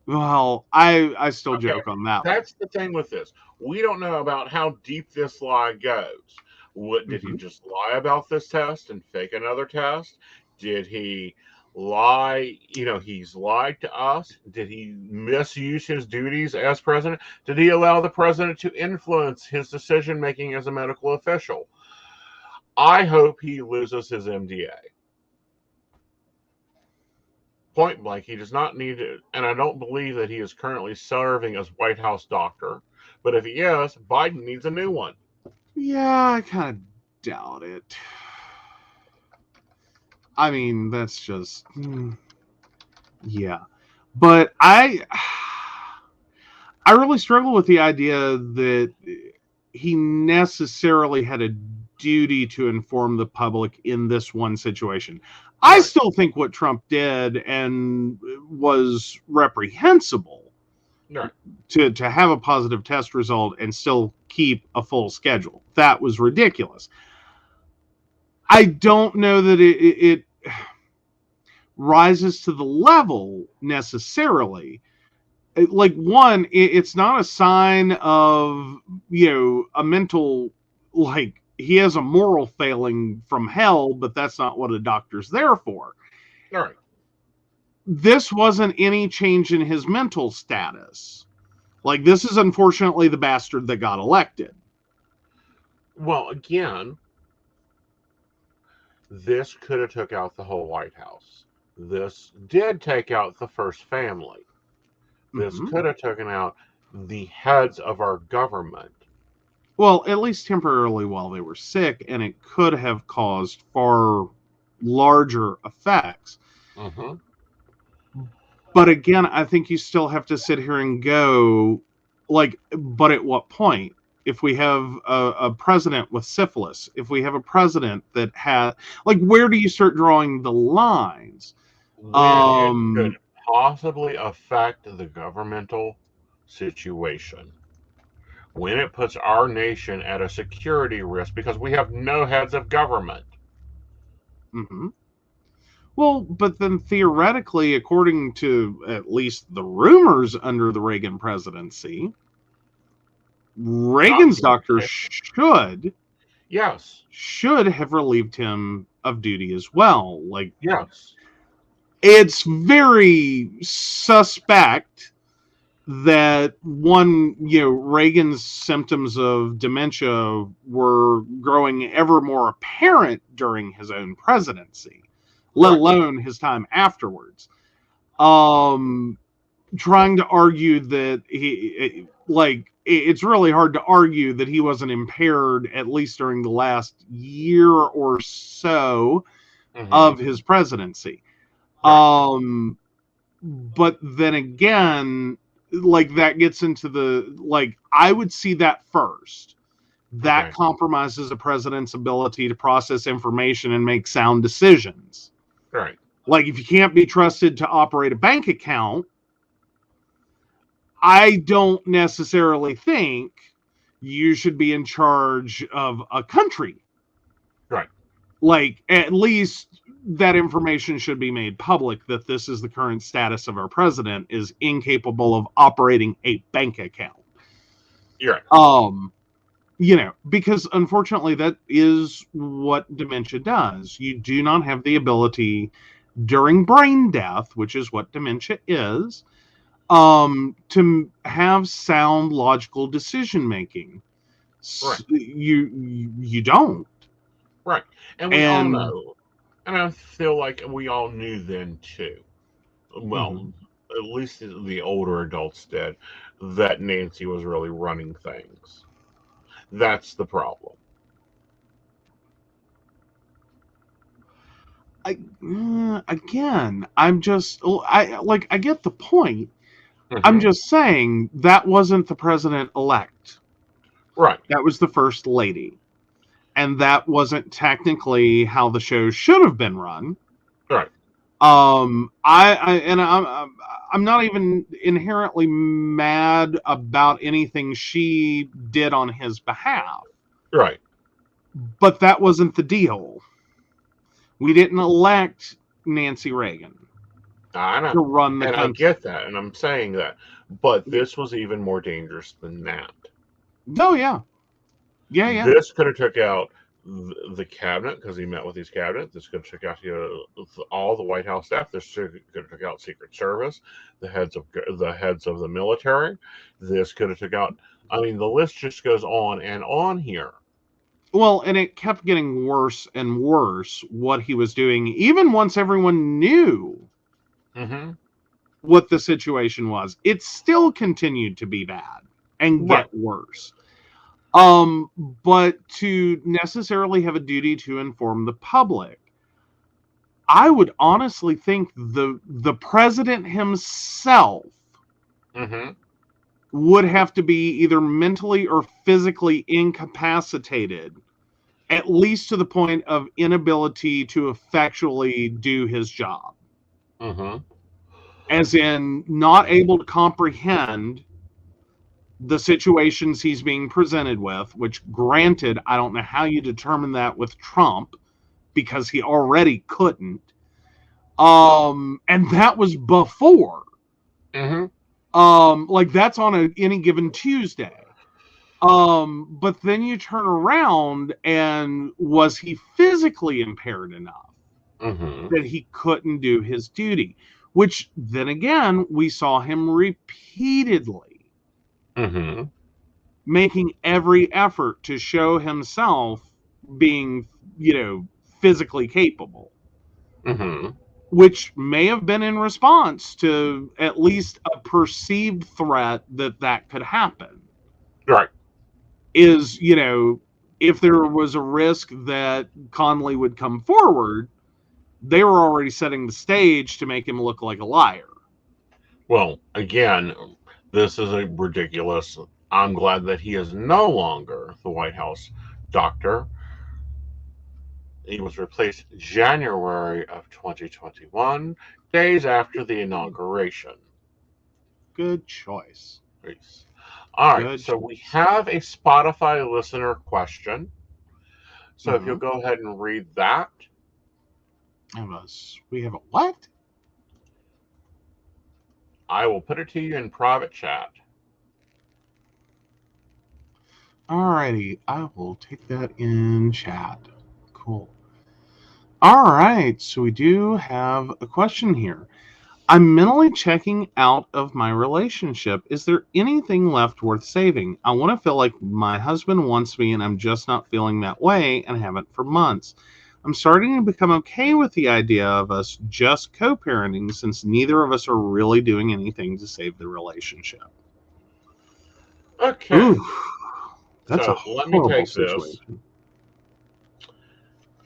Well, I still joke on that. That's the thing with this. We don't know about how deep this lie goes. Did he just lie about this test and fake another test? Did he lie? He's lied to us. Did he misuse his duties as president? Did he allow the president to influence his decision making as a medical official? I hope he loses his MDA. Point blank, he does not need it, and I don't believe that he is currently serving as White House doctor. But if he is, Biden needs a new one. Yeah, I kind of doubt it. I mean, that's just... yeah. But I really struggle with the idea that he necessarily had a duty to inform the public in this one situation. Right. I still think what Trump did and was reprehensible. Right. To have a positive test result and still keep a full schedule. That was ridiculous. I don't know that it rises to the level necessarily. Like, one, it's not a sign of, a mental, like, he has a moral failing from hell, but that's not what a doctor's there for. All right. This wasn't any change in his mental status. Like, this is unfortunately the bastard that got elected. Well, again, this could have took out the whole White House. This did take out the first family. This could have taken out the heads of our government. Well, at least temporarily while they were sick, and it could have caused far larger effects. But again, I think you still have to sit here and go, like, but at what point? If we have a president with syphilis, if we have a president that had, like, where do you start drawing the lines? When it could possibly affect the governmental situation. When it puts our nation at a security risk because we have no heads of government. Well, but then theoretically, according to at least the rumors under the Reagan presidency, Reagan's doctor should have relieved him of duty as well. Like, yes, it's very suspect that Reagan's symptoms of dementia were growing ever more apparent during his own presidency, let alone his time afterwards. Trying to argue that it's really hard to argue that he wasn't impaired, at least during the last year or so of his presidency. But then again, like, that gets into the, like, I would see that first. That compromises a president's ability to process information and make sound decisions. Right. Like, if you can't be trusted to operate a bank account, I don't necessarily think you should be in charge of a country. Right. Like, at least that information should be made public, that this is the current status of our president, is incapable of operating a bank account. You're right. Because unfortunately that is what dementia does. You do not have the ability during brain death, which is what dementia is, to have sound logical decision making. Right. You don't. Right. And we all know. And I feel like we all knew then too. Well, at least the older adults did, that Nancy was really running things. That's the problem. Again, I get the point. I'm just saying that wasn't the president-elect. Right. That was the first lady. And that wasn't technically how the show should have been run. Right. I'm not even inherently mad about anything she did on his behalf. Right. But that wasn't the deal. We didn't elect Nancy Reagan I know. to run the country. I get that, and I'm saying that. But this was even more dangerous than that. Oh, yeah. Yeah. This could have took out the cabinet, because he met with his cabinet. This could have took out all the White House staff. This could have took out Secret Service, the heads of the military. This could have took out. I mean, the list just goes on and on here. Well, and it kept getting worse and worse what he was doing, even once everyone knew what the situation was. It still continued to be bad and get worse. But to necessarily have a duty to inform the public, I would honestly think the president himself would have to be either mentally or physically incapacitated, at least to the point of inability to effectually do his job. As in, not able to comprehend the situations he's being presented with, which, granted, I don't know how you determine that with Trump, because he already couldn't. And that was before. Like that's on any given Tuesday. But then you turn around and was he physically impaired enough that he couldn't do his duty? Which then again, we saw him repeatedly making every effort to show himself being, physically capable. Which may have been in response to at least a perceived threat that could happen. Right. Is, if there was a risk that Conley would come forward, they were already setting the stage to make him look like a liar. Well, again, this is a ridiculous. I'm glad that he is no longer the White House doctor. He was replaced January of 2021, days after the inauguration. Good choice. Peace. All right, so we have a Spotify listener question. So if you'll go ahead and read that. We have a what? I will put it to you in private chat. Alrighty, I will take that in chat. Cool. All right, so we do have a question here. I'm mentally checking out of my relationship. Is there anything left worth saving? I want to feel like my husband wants me, and I'm just not feeling that way and haven't for months. I'm starting to become okay with the idea of us just co-parenting since neither of us are really doing anything to save the relationship. Okay. Ooh, that's so a horrible situation.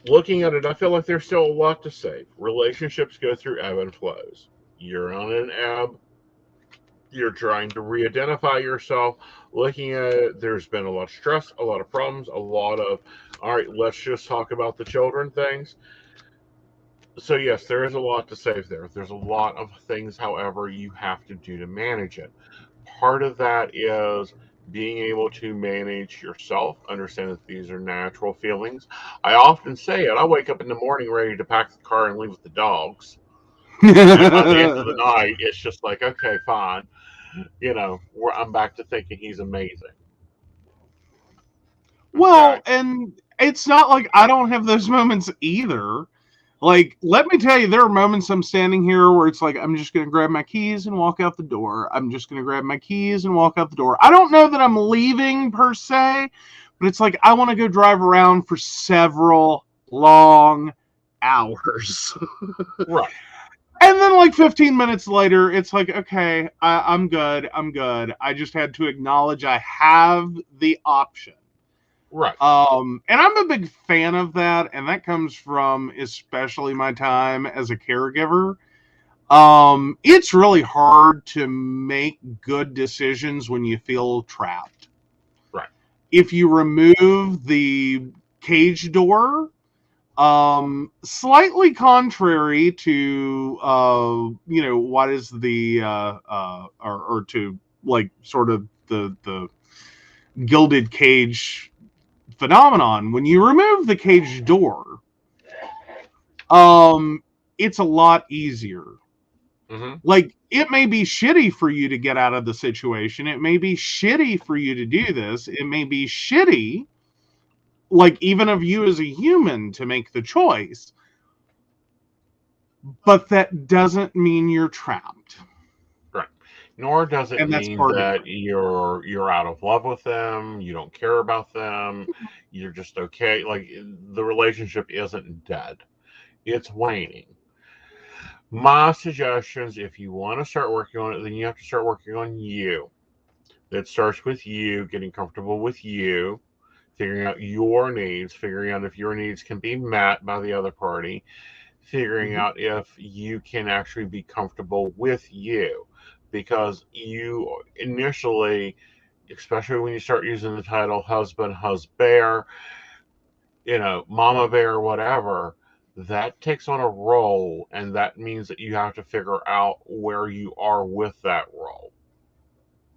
Looking at it, I feel like there's still a lot to save. Relationships go through ebb and flows. You're on an ebb. You're trying to re-identify yourself. Looking at it, there's been a lot of stress, a lot of problems, a lot of, all right, let's just talk about the children things. So yes, there is a lot to save there. There's a lot of things, however, you have to do to manage it. Part of that is being able to manage yourself, understand that these are natural feelings. I often say it. I wake up in the morning ready to pack the car and leave with the dogs. And by the end of the night, it's just like, okay, fine. I'm back to thinking he's amazing. Well, and it's not like I don't have those moments either. Like, let me tell you, there are moments I'm standing here where it's like, I'm just going to grab my keys and walk out the door. I'm just going to grab my keys and walk out the door. I don't know that I'm leaving per se, but it's like, I want to go drive around for several long hours. Right. And then like 15 minutes later, it's like, okay, I'm good. I'm good. I just had to acknowledge I have the option. Right. And I'm a big fan of that, and that comes from especially my time as a caregiver. It's really hard to make good decisions when you feel trapped. Right. If you remove the cage door, slightly contrary to what is the or to like sort of the gilded cage phenomenon, when you remove the cage door, it's a lot easier. Like, it may be shitty for you to get out of the situation. It may be shitty for you to do this. It may be shitty, like, even of you as a human to make the choice. But that doesn't mean you're trapped. Right. Nor does it mean that you're out of love with them, you don't care about them, you're just okay. Like, the relationship isn't dead. It's waning. My suggestions, if you want to start working on it, then you have to start working on you. It starts with you, getting comfortable with you, figuring out your needs, figuring out if your needs can be met by the other party, figuring out if you can actually be comfortable with you. Because you initially, especially when you start using the title husband, husbear, mama bear, whatever, that takes on a role, and that means that you have to figure out where you are with that role.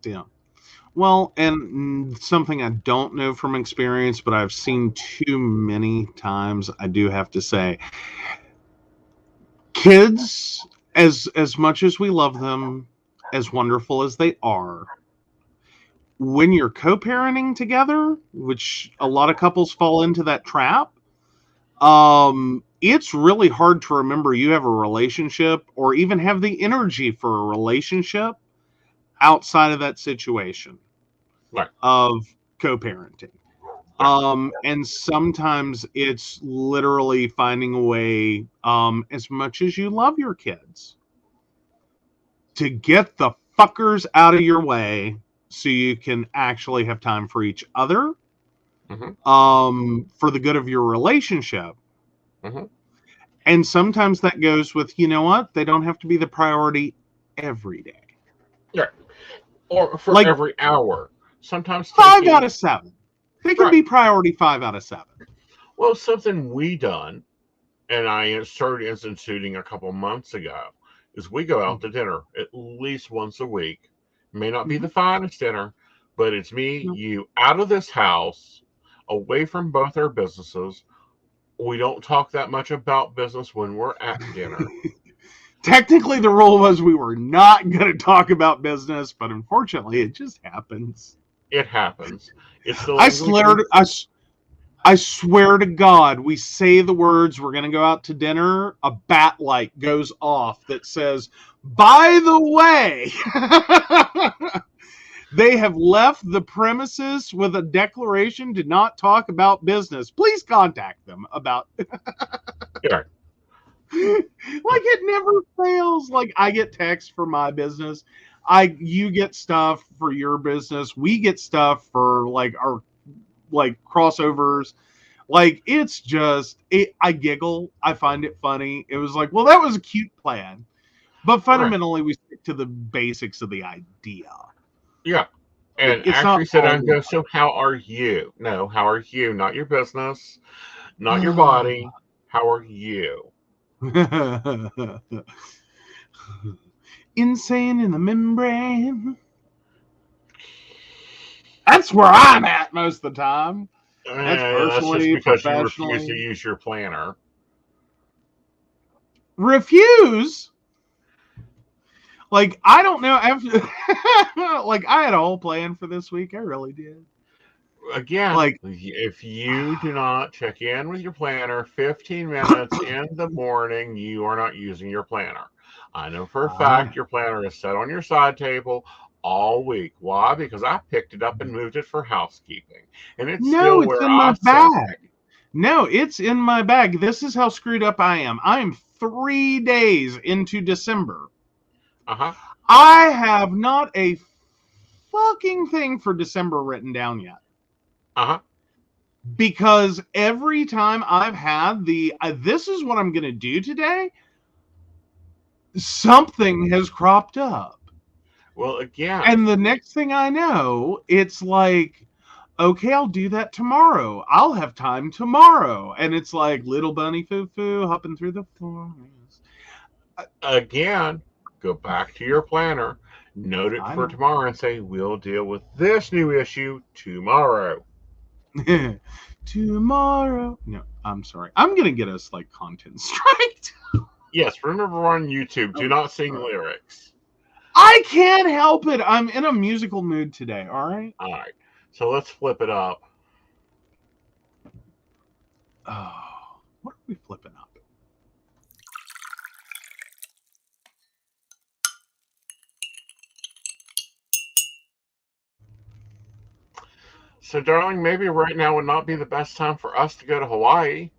Yeah. Well, and something I don't know from experience, but I've seen too many times, I do have to say, kids, as much as we love them, as wonderful as they are, when you're co-parenting together, which a lot of couples fall into that trap, it's really hard to remember you have a relationship or even have the energy for a relationship outside of that situation Right. of co-parenting. And sometimes it's literally finding a way, as much as you love your kids, to get the fuckers out of your way so you can actually have time for each other, for the good of your relationship. And sometimes that goes with, you know what? They don't have to be the priority every day. Right. Or for Like every hour. Sometimes 5 out of 7. They can Right. be priority 5 out of 7. Well, something we done, and I started instituting a couple months ago, is we go out to dinner at least once a week. May not be the finest dinner, but it's me, you, out of this house, away from both our businesses. We don't talk that much about business when we're at dinner. Technically, the rule was we were not going to talk about business, but unfortunately, it just happens. It happens. It's the I swear to God, we say the words, we're going to go out to dinner, a bat light goes off that says, by the way, they have left the premises with a declaration to not talk about business. Please contact them about. Yeah. Like it never fails. Like I get texts for my business. You get stuff for your business. We get stuff for like our like crossovers. Like it's just I giggle. I find it funny. It was like, well, that was a cute plan. But fundamentally we stick to the basics of the idea. Yeah. And It's actually not said, I'm going, so how are you? No, how are you? Not your business, not your body. How are you? Insane in the membrane. That's where I'm at most of the time. That's That's just personally, because you refuse to professionally. use your planner. Refuse? Like, I don't know. After, like, I had a whole plan for this week. I really did. Again, Like, if you do not check in with your planner 15 minutes in the morning, you are not using your planner. I know for a fact your planner is set on your side table all week. Why? Because I picked it up and moved it for housekeeping. And it's no, still it's where in my I set it. bag. No, it's in my bag. This is how screwed up I am. I am 3 days into December. I have not a fucking thing for December written down yet. Because every time I've had this is what I'm going to do today, something has cropped up. Well, again. And the next thing I know, it's like, okay, I'll do that tomorrow. I'll have time tomorrow. And it's like little bunny foo-foo hopping through the forest. Again, go back to your planner, note it for tomorrow, and say, we'll deal with this new issue tomorrow. Tomorrow. No, I'm sorry. I'm going to get us like content striked. Yes, remember we're on YouTube. Do not sing lyrics. I can't help it. I'm in a musical mood today, all right? All right. So let's flip it up. Oh, what are we flipping up? So, darling, maybe right now would not be the best time for us to go to Hawaii.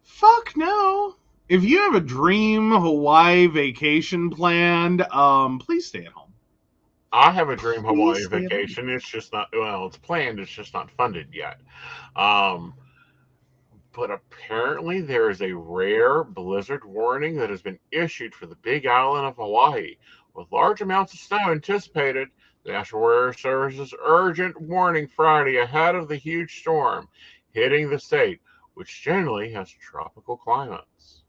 Fuck no. If you have a dream Hawaii vacation planned, please stay at home. I have a dream Hawaii vacation. It's just not, well, it's planned. It's just not funded yet. But apparently there is a rare blizzard warning that has been issued for the big island of Hawaii. With large amounts of snow anticipated, the National Weather Service's urgent warning Friday ahead of the huge storm hitting the state, which generally has tropical climates.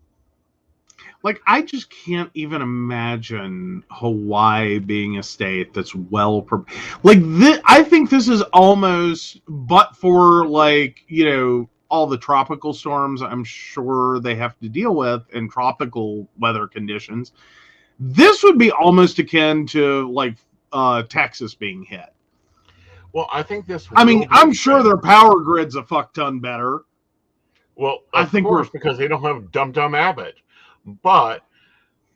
Like, I just can't even imagine Hawaii being a state that's well prepared. Like, I think this is almost, but for, like, you know, all the tropical storms I'm sure they have to deal with and tropical weather conditions, this would be almost akin to, like, Texas being hit. Well, I think this. I mean, I'm sure their power grid's a fuck ton better. Well, I think because they don't have Dum Abbott. But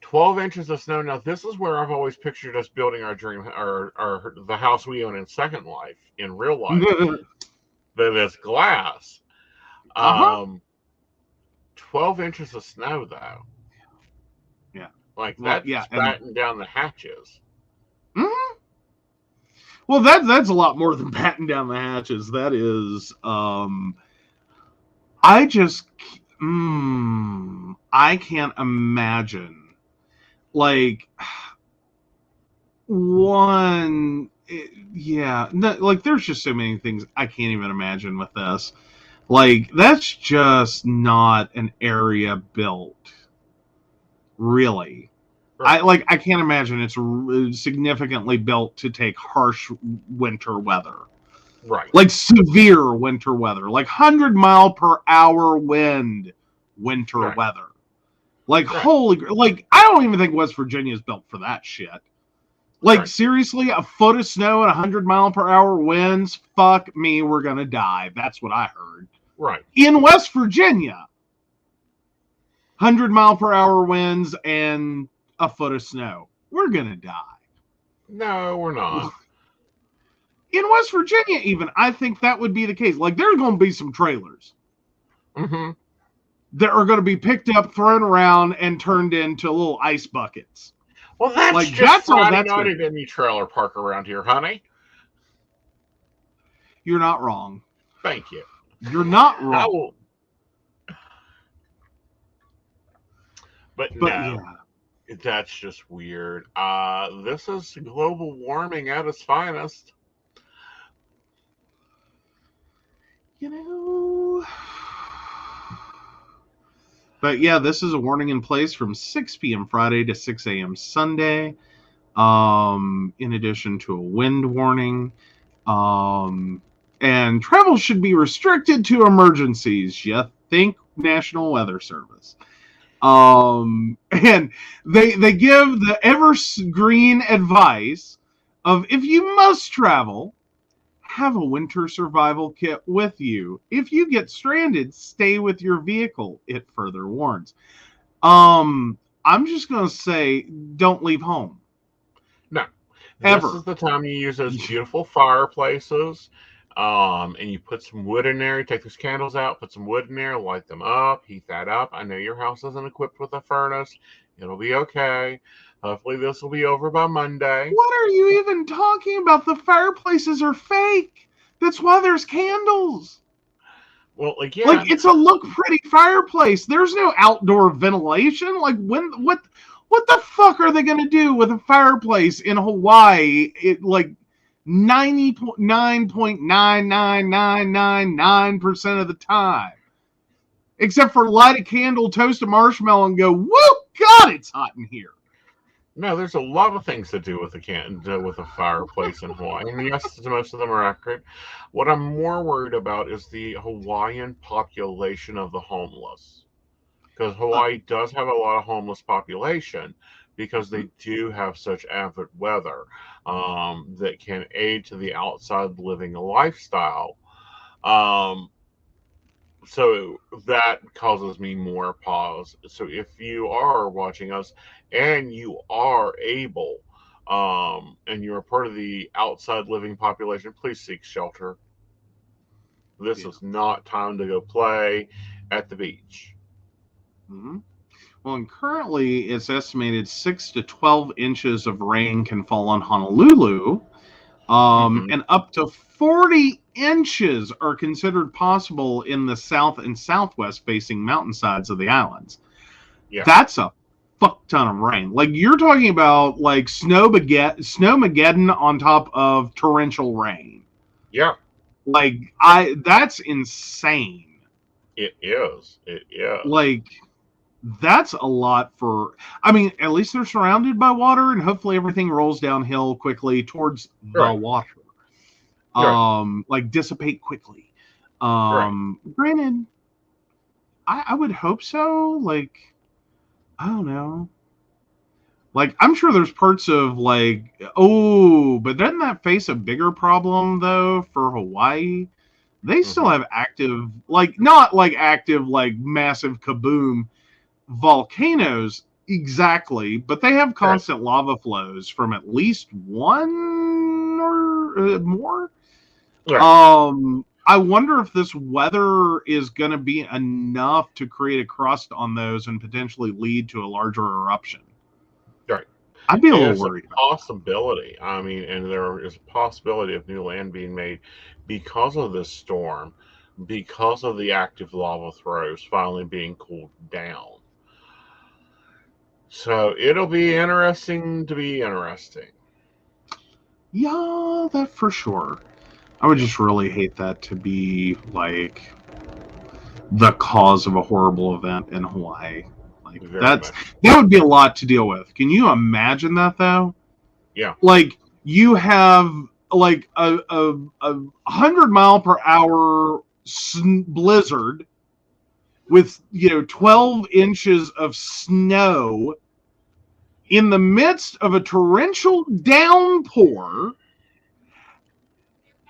12 inches of snow. Now, this is where I've always pictured us building our dream, or the house we own in Second Life, in real life. That is glass. 12 inches of snow, though. Yeah. Like, that's batting down the hatches. Mm-hmm. Well, that's a lot more than batting down the hatches. That is, I can't imagine, like, like, there's just so many things I can't even imagine with this. Like, that's just not an area built, really. Right. I can't imagine it's significantly built to take harsh winter weather. Right. Like severe winter weather, like 100-mile-per-hour wind winter weather. Like, holy, like, I don't even think West Virginia is built for that shit. Like, seriously, a foot of snow and 100-mile-per-hour winds, fuck me, we're gonna die. That's what I heard. Right. In West Virginia, 100-mile-per-hour winds and a foot of snow, we're gonna die. No, we're not. In West Virginia, even, I think that would be the case. Like, there's going to be some trailers that are going to be picked up, thrown around, and turned into little ice buckets. Well, that's like, just Friday night at any trailer park around here, honey. You're not wrong. Thank you. You're not wrong. But no, yeah. That's just weird. This is global warming at its finest. You know, but yeah, this is a warning in place from 6 p.m. Friday to 6 a.m. Sunday, in addition to a wind warning, and travel should be restricted to emergencies. You think National Weather Service. And they give the evergreen advice of, if you must travel, have a winter survival kit with you. If you get stranded, stay with your vehicle, it further warns. I'm just going to say, don't leave home. No. Ever. This is the time you use those beautiful fireplaces, and you put some wood in there. You take those candles out, put some wood in there, light them up, heat that up. I know your house isn't equipped with a furnace. It'll be okay. Hopefully this will be over by Monday. What are you even talking about? The fireplaces are fake. That's why there's candles. Well, like, yeah. Like, it's a look pretty fireplace. There's no outdoor ventilation. Like, what the fuck are they going to do with a fireplace in Hawaii? It, like, 99.99999% of the time. Except for light a candle, toast a marshmallow, and go, whoa, God, it's hot in here. No, there's a lot of things to do with a fireplace in Hawaii. And yes, most of them are accurate. What I'm more worried about is the Hawaiian population of the homeless. Because Hawaii does have a lot of homeless population, because they do have such avid weather that can aid to the outside living lifestyle. So that causes me more pause. So if you are watching us and you are able, and you're a part of the outside living population, please seek shelter. This is not time to go play at the beach. Mm-hmm. Well, and currently it's estimated 6 to 12 inches of rain can fall on Honolulu, and up to 40 inches are considered possible in the south and southwest facing mountainsides of the islands. Yeah. That's a fuck ton of rain. Like, you're talking about, like, snowmageddon on top of torrential rain. Yeah. Like, that's insane. It is. It is. Like, That's a lot for. I mean, at least they're surrounded by water, and hopefully everything rolls downhill quickly towards the Right. water. Right. Like dissipate quickly. Right. Granted, I would hope so. Like, I don't know. Like, I'm sure there's parts of like, oh, but doesn't that face a bigger problem though for Hawaii? They still Mm-hmm. have active, like, not like active, like massive kaboom volcanoes exactly, but they have Right. constant lava flows from at least one or more. Right. I wonder if this weather is going to be enough to create a crust on those and potentially lead to a larger eruption. Right. I'd be a little It's a worried about possibility. I mean, and there is a possibility of new land being made because of this storm, because of the active lava throws finally being cooled down. So it'll be interesting to be interesting. that. Yeah, that for sure. I would just really hate that to be like the cause of a horrible event in Hawaii. Like Very much. that would be a lot to deal with. Can you imagine that though? Yeah. Like you have like a 100-mile-per-hour blizzard with 12 inches of snow in the midst of a torrential downpour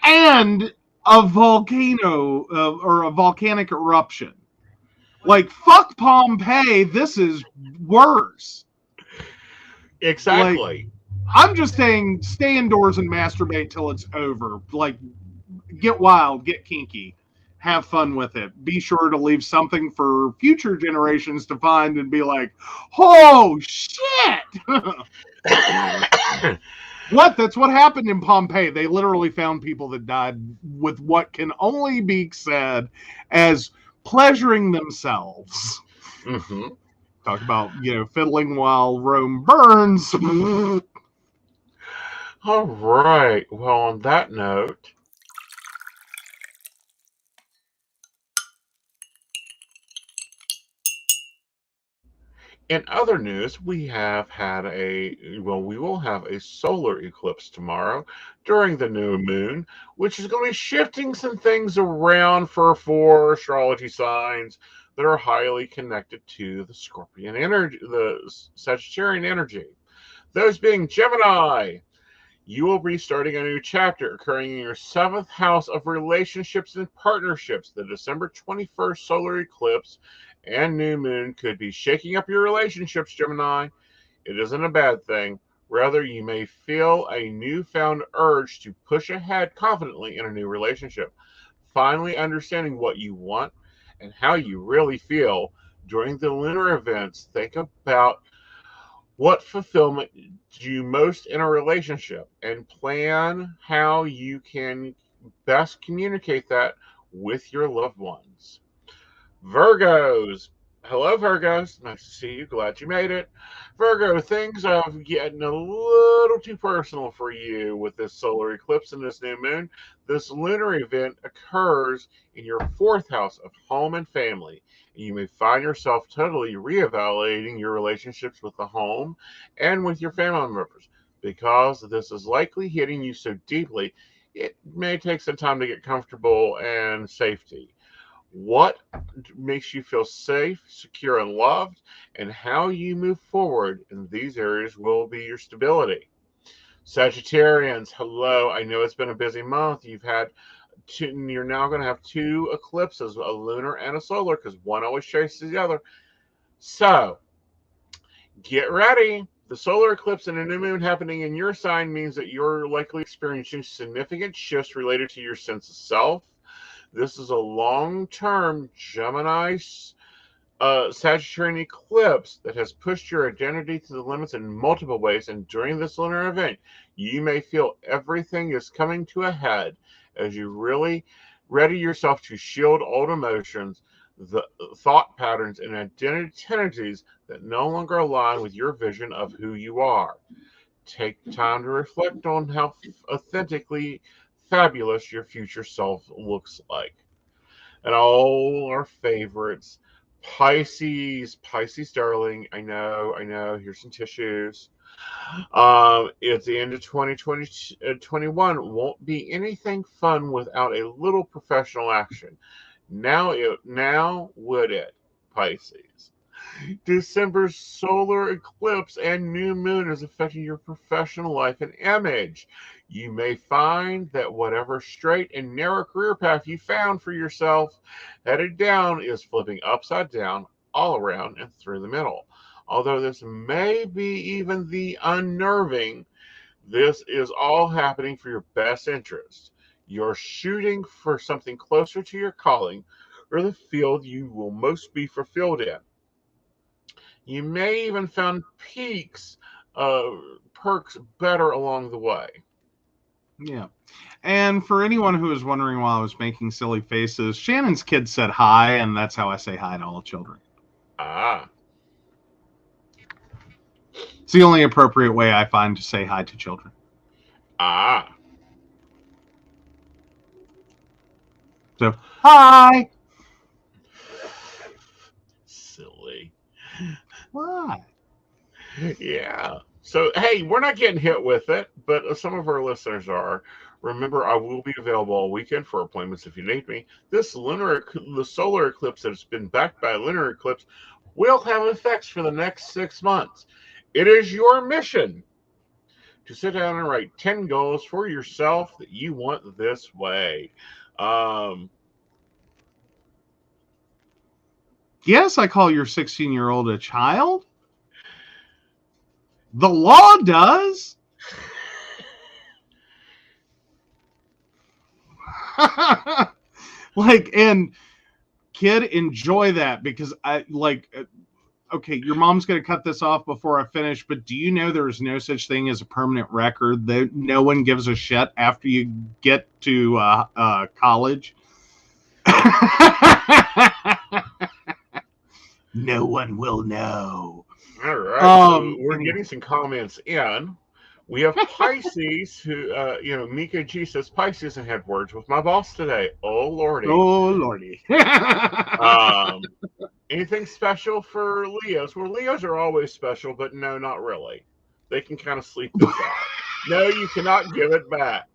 and a volcano or a volcanic eruption. Like, fuck Pompeii, this is worse. Like, Exactly. I'm just saying, stay indoors and masturbate till it's over. Like, get wild, get kinky, have fun with it. Be sure to leave something for future generations to find and be like, oh shit! What? That's what happened in Pompeii. They literally found people that died with what can only be said as pleasuring themselves. Mm-hmm. Talk about, fiddling while Rome burns. All right. Well, on that note, in other news, we will have a solar eclipse tomorrow during the new moon, which is going to be shifting some things around for four astrology signs that are highly connected to the Scorpion energy, the Sagittarian energy. Those being Gemini. You will be starting a new chapter occurring in your seventh house of relationships and partnerships. The December 21st solar eclipse and new moon could be shaking up your relationships, Gemini. It isn't a bad thing. Rather, you may feel a newfound urge to push ahead confidently in a new relationship. Finally, understanding what you want and how you really feel during the lunar events, think about what fulfillment do you most in a relationship and plan how you can best communicate that with your loved ones. Virgos. Hello, Virgos. Nice to see you. Glad you made it. Virgo, things are getting a little too personal for you with this solar eclipse and this new moon. This lunar event occurs in your fourth house of home and family. And you may find yourself totally reevaluating your relationships with the home and with your family members. Because this is likely hitting you so deeply, it may take some time to get comfortable and safety. What makes you feel safe, secure, and loved, and how you move forward in these areas will be your stability. Sagittarians, hello. I know it's been a busy month. You're now going to have two eclipses, a lunar and a solar, because one always chases the other. So, get ready. The solar eclipse and a new moon happening in your sign means that you're likely experiencing significant shifts related to your sense of self. This is a long-term Gemini Sagittarian eclipse that has pushed your identity to the limits in multiple ways. And during this lunar event, you may feel everything is coming to a head as you really ready yourself to shield old emotions, the thought patterns, and identities that no longer align with your vision of who you are. Take time to reflect on how authentically fabulous your future self looks like. And all our favorites, Pisces darling, I know, here's some tissues. At the end of 2021 won't be anything fun without a little professional action. Now would it, Pisces? December's solar eclipse and new moon is affecting your professional life and image. You may find that whatever straight and narrow career path you found for yourself headed down is flipping upside down, all around, and through the middle. Although this may be even the unnerving, this is all happening for your best interest. You're shooting for something closer to your calling or the field you will most be fulfilled in. You may even find uh, perks better along the way. Yeah. And for anyone who was wondering why I was making silly faces, Shannon's kid said hi, and that's how I say hi to all children. Ah. It's the only appropriate way I find to say hi to children. Ah. So, hi. Silly. Why? Yeah. So, hey, we're not getting hit with it, but some of our listeners are. Remember, I will be available all weekend for appointments if you need me. The solar eclipse that has been backed by a lunar eclipse will have effects for the next 6 months. It is your mission to sit down and write 10 goals for yourself that you want this way. Yes, I call your 16-year-old a child. The law does. And kid, enjoy that, because okay, your mom's going to cut this off before I finish, but do you know there is no such thing as a permanent record? That no one gives a shit after you get to college. No one will know. All right. So we're getting some comments in. We have Pisces who, Mika G says, Pisces and had words with my boss today. Oh, Lordy. Oh, Lordy. Anything special for Leos? Well, Leos are always special, but no, not really. They can kind of sleep this out. No, you cannot give it back.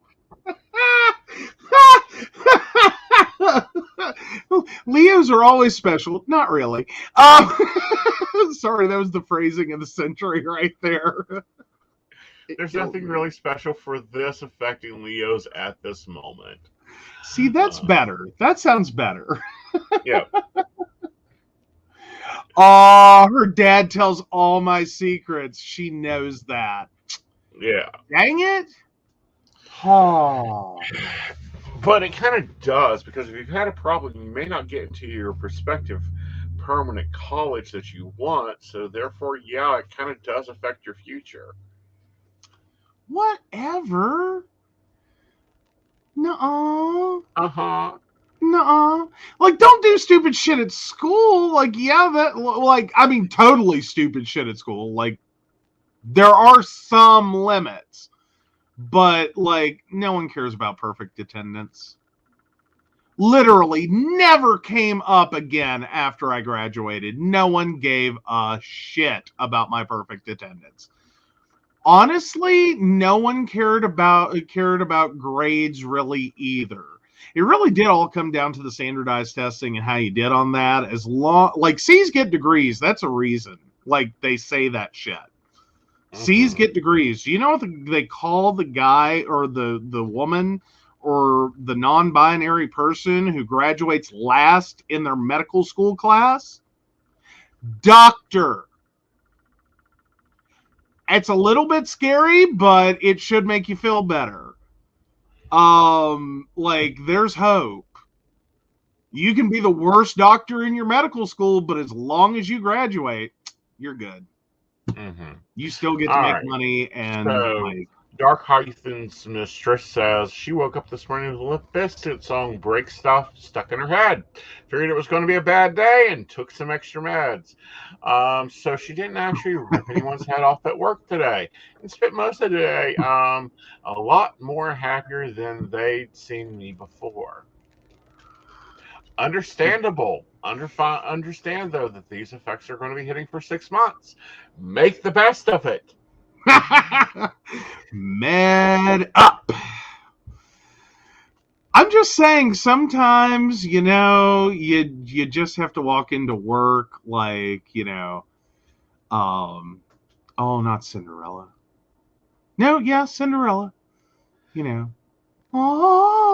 Leos are always special. Not really. Sorry, that was the phrasing of the century right there. There's nothing really special for this affecting Leos at this moment. See, that's better. That sounds better. Yeah. Oh, her dad tells all my secrets. She knows that. Yeah. Dang it. Oh. But it kind of does, because if you've had a problem, you may not get into your prospective permanent college that you want. So therefore, yeah, it kind of does affect your future. Whatever. Nuh-uh. Uh-huh. Nuh-uh. Don't do stupid shit at school. Totally stupid shit at school. There are some limits. But, no one cares about perfect attendance. Literally never came up again after I graduated. No one gave a shit about my perfect attendance. Honestly, no one cared about grades really either. It really did all come down to the standardized testing and how you did on that. As long, C's get degrees, that's a reason. They say that shit. C's get degrees. Do you know what they call the guy or the woman or the non-binary person who graduates last in their medical school class? Doctor. It's a little bit scary, but it should make you feel better. There's hope. You can be the worst doctor in your medical school, but as long as you graduate, you're good. Mm-hmm. You still get to make money. And Dark Hyphen's mistress says she woke up this morning with a Limp Bizkit song "Break Stuff" stuck in her head. Figured it was going to be a bad day and took some extra meds. So she didn't actually rip anyone's head off at work today and spent most of the day a lot more happier than they'd seen me before. Understandable. Understand, though, that these effects are going to be hitting for 6 months. Make the best of it. Mad up. I'm just saying, sometimes, you just have to walk into work like, oh, not Cinderella. No, yeah, Cinderella. Oh,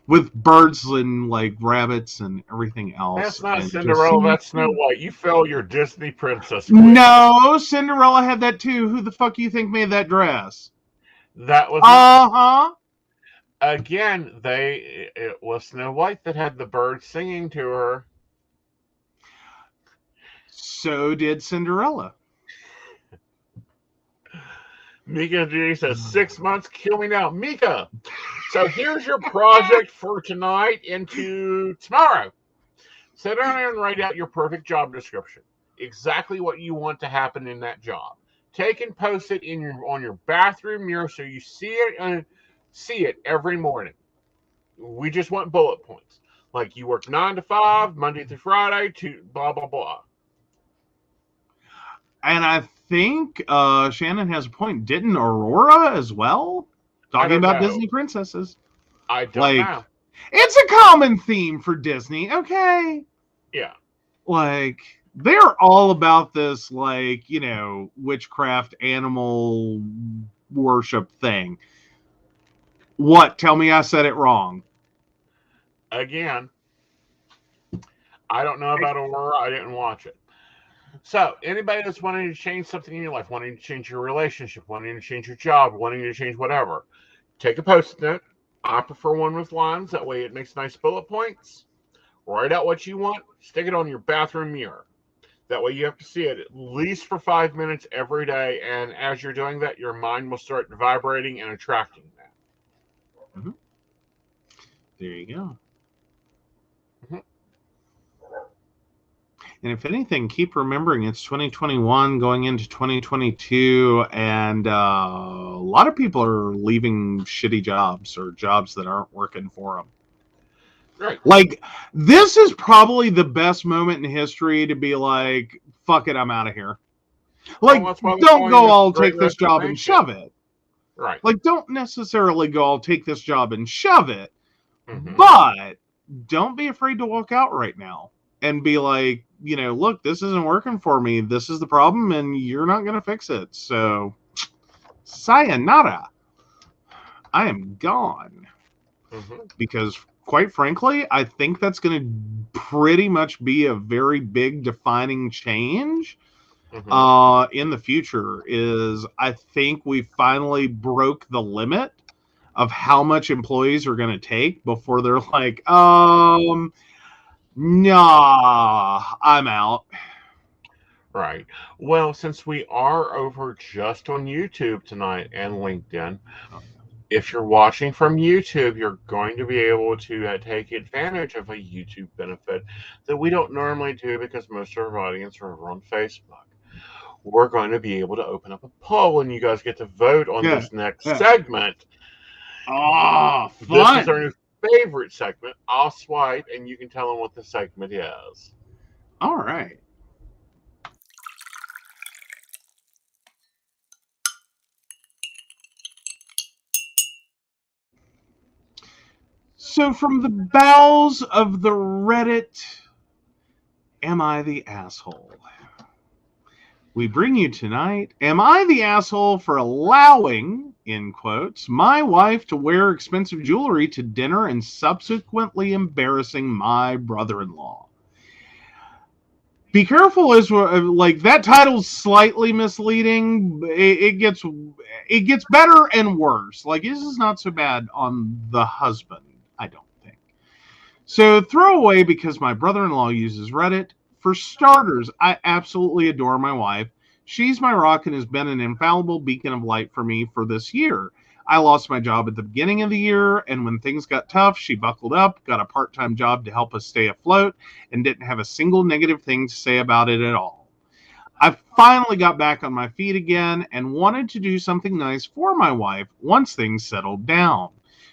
with birds and like rabbits and everything else. That's not and Cinderella, that's Snow White. You fell your Disney princess quiz. No, Cinderella had that too. Who the fuck do you think made that dress? That was Uh-huh. Again, it was Snow White that had the birds singing to her. So did Cinderella. Mika G says 6 months, kill me now. Mika, so here's your project for tonight into tomorrow. Sit down and write out your perfect job description. Exactly what you want to happen in that job. Take and post it on your bathroom mirror so you see it every morning. We just want bullet points. Like you work 9 to 5, Monday through Friday, to blah, blah, blah. And I think Shannon has a point. Didn't Aurora as well? Talking about Disney princesses. I don't know. It's a common theme for Disney, okay? Yeah. Like, they're all about this, like, witchcraft, animal worship thing. What? Tell me I said it wrong. Again, I don't know about Aurora. I didn't watch it. So, anybody that's wanting to change something in your life, wanting to change your relationship, wanting to change your job, wanting to change whatever, take a Post-it note. I prefer one with lines. That way it makes nice bullet points. Write out what you want. Stick it on your bathroom mirror. That way you have to see it at least for 5 minutes every day. And as you're doing that, your mind will start vibrating and attracting that. Mm-hmm. There you go. Mm-hmm. And if anything, keep remembering it's 2021 going into 2022, and a lot of people are leaving shitty jobs or jobs that aren't working for them. Right. Like, this is probably the best moment in history to be like, fuck it, I'm out of here. Like, don't go, I'll take this job and shove it. Right. Like, don't necessarily go, I'll take this job and shove it. Mm-hmm. But don't be afraid to walk out right now and be like, look, this isn't working for me. This is the problem, and you're not going to fix it. So, sayonara. I am gone. Mm-hmm. Because, quite frankly, I think that's going to pretty much be a very big defining change in the future. I think we finally broke the limit of how much employees are going to take before they're like, nah, I'm out. Right. Well, since we are over just on YouTube tonight and LinkedIn, if you're watching from YouTube, you're going to be able to take advantage of a YouTube benefit that we don't normally do because most of our audience are over on Facebook. We're going to be able to open up a poll and you guys get to vote on this next segment. Oh, fun. This is our new favorite segment. I'll swipe and you can tell them what the segment is. All right. So from the bowels of the Reddit, am I the asshole? We bring you tonight, am I the asshole for allowing, in quotes, my wife to wear expensive jewelry to dinner and subsequently embarrassing my brother-in-law? Be careful, as like that title's slightly misleading. It gets better and worse. Like, this is not so bad on the husband, I don't think. So throw away because my brother-in-law uses Reddit. For starters, I absolutely adore my wife. She's my rock and has been an infallible beacon of light for me for this year. I lost my job at the beginning of the year, and when things got tough, she buckled up, got a part-time job to help us stay afloat, and didn't have a single negative thing to say about it at all. I finally got back on my feet again and wanted to do something nice for my wife once things settled down.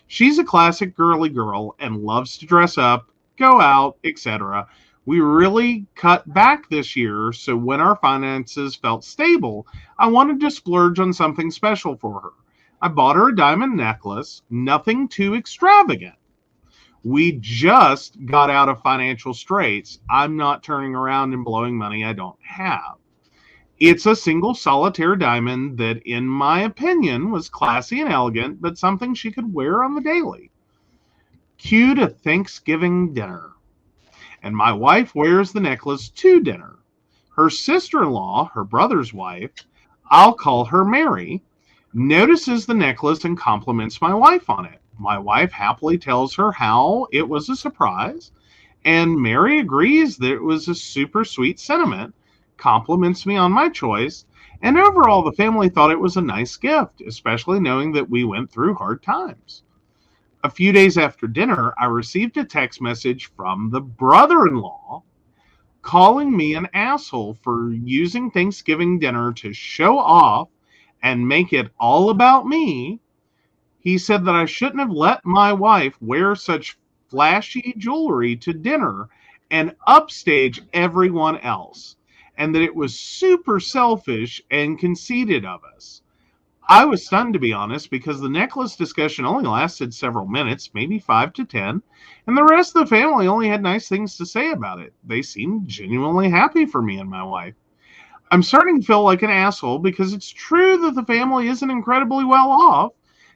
She's a classic girly girl and loves to dress up, go out, etc. We really cut back this year, so when our finances felt stable, I wanted to splurge on something special for her. I bought her a diamond necklace, nothing too extravagant. We just got out of financial straits. I'm not turning around and blowing money I don't have. It's a single solitaire diamond that, in my opinion, was classy and elegant, but something she could wear on the daily. Cue to Thanksgiving dinner. And my wife wears the necklace to dinner. Her sister-in-law, her brother's wife, I'll call her Mary, notices the necklace and compliments my wife on it. My wife happily tells her how it was a surprise, and Mary agrees that it was a super sweet sentiment, compliments me on my choice, and overall the family thought it was a nice gift, especially knowing that we went through hard times. A few days after dinner, I received a text message from the brother-in-law calling me an asshole for using Thanksgiving dinner to show off and make it all about me. He said that I shouldn't have let my wife wear such flashy jewelry to dinner and upstage everyone else, and that it was super selfish and conceited of us. I was stunned, to be honest, because the necklace discussion only lasted several minutes, maybe 5 to 10, and the rest of the family only had nice things to say about it. They seemed genuinely happy for me and my wife. I'm starting to feel like an asshole because it's true that the family isn't incredibly well off,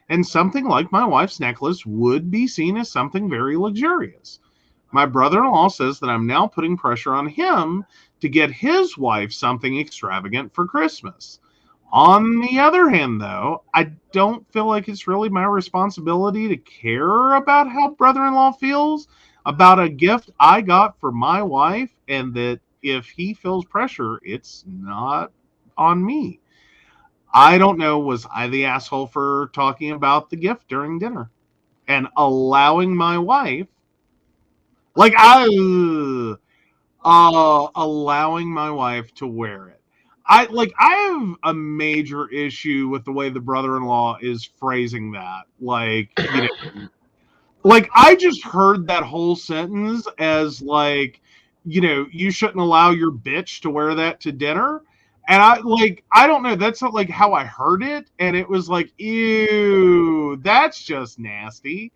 and something like my wife's necklace would be seen as something very luxurious. My brother-in-law says that I'm now putting pressure on him to get his wife something extravagant for Christmas. On the other hand, though, I don't feel like it's really my responsibility to care about how brother-in-law feels about a gift I got for my wife, and that if he feels pressure, it's not on me. I don't know, was I the asshole for talking about the gift during dinner and allowing my wife, like allowing my wife to wear it. I have a major issue with the way the brother-in-law is phrasing that. I just heard that whole sentence as you shouldn't allow your bitch to wear that to dinner. And I don't know, that's not like how I heard it, and it was like, ew, that's just nasty.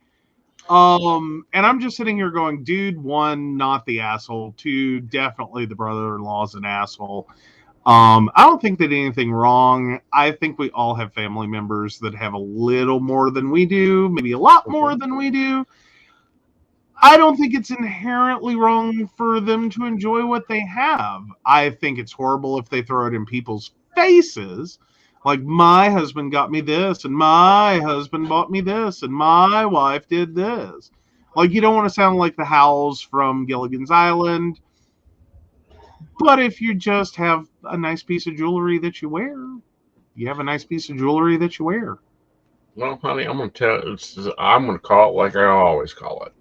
And I'm just sitting here going, dude, one, not the asshole. Two, definitely the brother-in-law's an asshole. I don't think they did anything wrong. I think we all have family members that have a little more than we do, maybe a lot more than we do. I don't think it's inherently wrong for them to enjoy what they have. I think it's horrible if they throw it in people's faces. Like, my husband got me this, and my husband bought me this, and my wife did this. Like, you don't want to sound like the Howls from Gilligan's Island. But if you just have a nice piece of jewelry that you wear, you have a nice piece of jewelry that you wear. Well, honey, I'm going to call it like I always call it.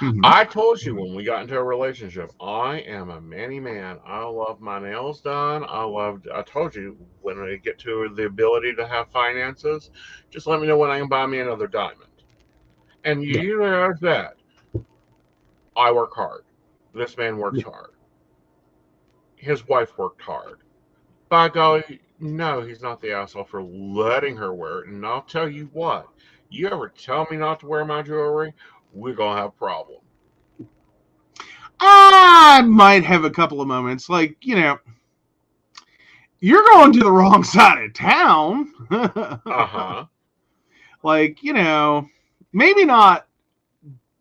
Mm-hmm. I told you when we got into a relationship, I am a manny man. I love my nails done. I told you when I get to the ability to have finances, just let me know when I can buy me another diamond. And you know that. I work hard. This man works hard. His wife worked hard. By golly, no, he's not the asshole for letting her wear it. And I'll tell you what, you ever tell me not to wear my jewelry, we're going to have a problem. I might have a couple of moments. You're going to the wrong side of town. Uh-huh. Maybe not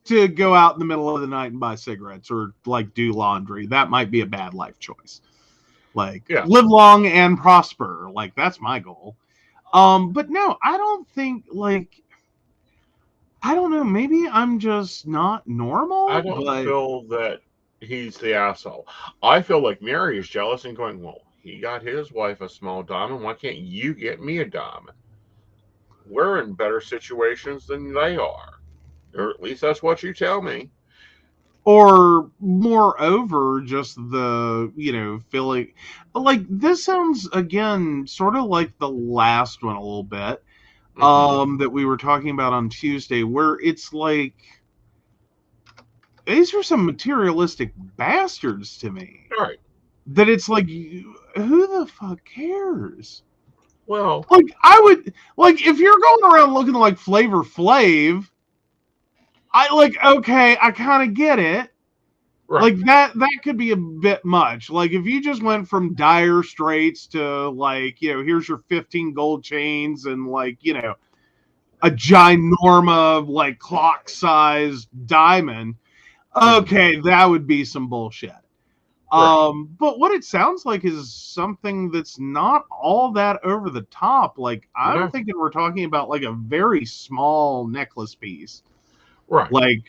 to go out in the middle of the night and buy cigarettes or, do laundry. That might be a bad life choice. Live long and prosper. That's my goal. But no, I don't think, I don't know, maybe I'm just not normal. I don't feel that he's the asshole. I feel like Mary is jealous and going, well, he got his wife a small diamond. Why can't you get me a diamond? We're in better situations than they are. Or at least that's what you tell me. Or moreover, just the, feeling this sounds again sort of like the last one a little bit. That we were talking about on Tuesday, where it's these are some materialistic bastards to me. Right. That it's like, who the fuck cares? Well, like I would like if you're going around looking like Flavor Flav, I like okay, I kind of get it. right. Like that could be a bit much. Like if you just went from Dire Straits to like, here's your 15 gold chains and like, a ginorma like clock-sized diamond. Okay, that would be some bullshit. Right. But what it sounds like is something that's not all that over the top. Like I'm thinking we're talking about like a very small necklace piece. Right. Like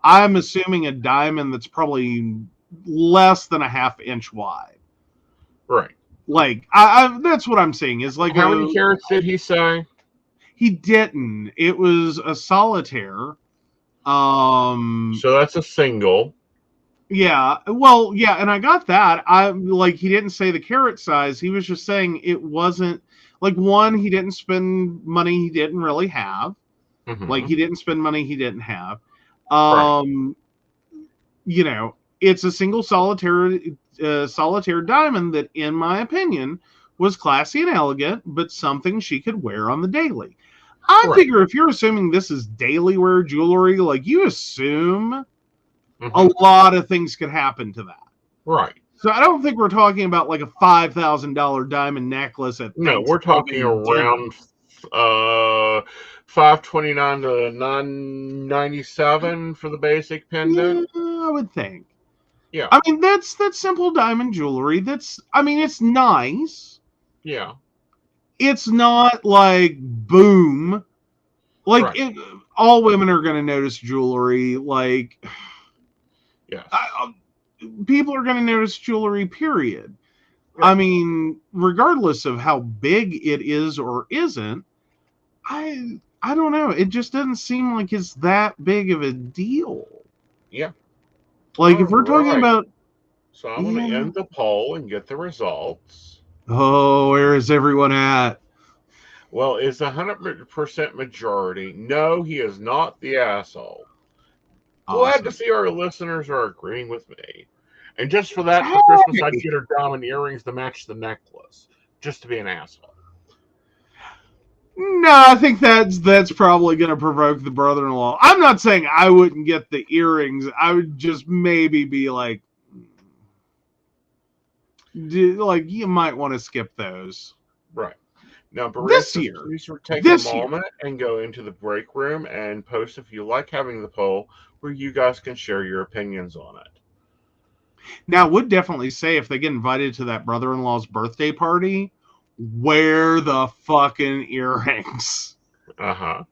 I'm assuming a diamond that's probably less than a half-inch wide. Right. Like I that's what I'm saying is like how many carats did he say? He didn't. It was a solitaire. So that's a single. Yeah, well, yeah, and I got that. I like he didn't say the carat size. He was just saying it wasn't like one. He didn't spend money he didn't really have. Mm-hmm. Like he didn't spend money he didn't have. Right. It's a single solitaire diamond that, in my opinion, was classy and elegant, but something she could wear on the daily. I figure if you're assuming this is daily wear jewelry, like you assume a lot of things could happen to that. Right. So I don't think we're talking about like a $5,000 diamond necklace at no, we're talking around $529 to $997 for the basic pendant. Yeah, I would think. Yeah. I mean that's simple diamond jewelry. It's nice. Yeah. It's not like boom. Like all women are going to notice jewelry. Like, yes. People are going to notice jewelry, period. Right. I mean, regardless of how big it is or isn't, I don't know. It just doesn't seem like it's that big of a deal. Yeah. Like, if we're talking about... So I'm going to end the poll and get the results. Oh, where is everyone at? Well, it's 100% majority. No, he is not the asshole. Awesome. Glad to see our listeners are agreeing with me. And just for that, for Christmas, I'd get her diamond earrings to match the necklace. Just to be an asshole. No, I think that's probably going to provoke the brother-in-law. I'm not saying I wouldn't get the earrings. I would just maybe be like you might want to skip those. Right. Now, this year, please take a moment and go into the break room and post if you like having the poll where you guys can share your opinions on it. Now, I would definitely say if they get invited to that brother-in-law's birthday party, wear the fucking earrings. Uh-huh.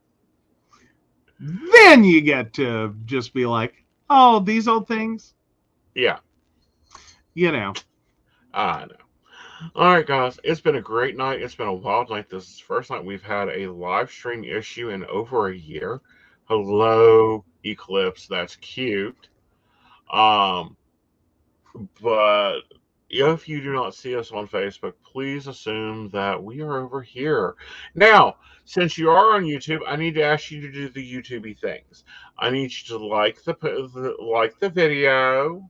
Then you get to just be like, oh, these old things? Yeah. I know. All right, guys. It's been a great night. It's been a wild night. This is the first night we've had a live stream issue in over a year. Hello, Eclipse. That's cute. But if you do not see us on Facebook, please assume that we are over here. Now, since you are on YouTube, I need to ask you to do the YouTubey things. I need you to like the video.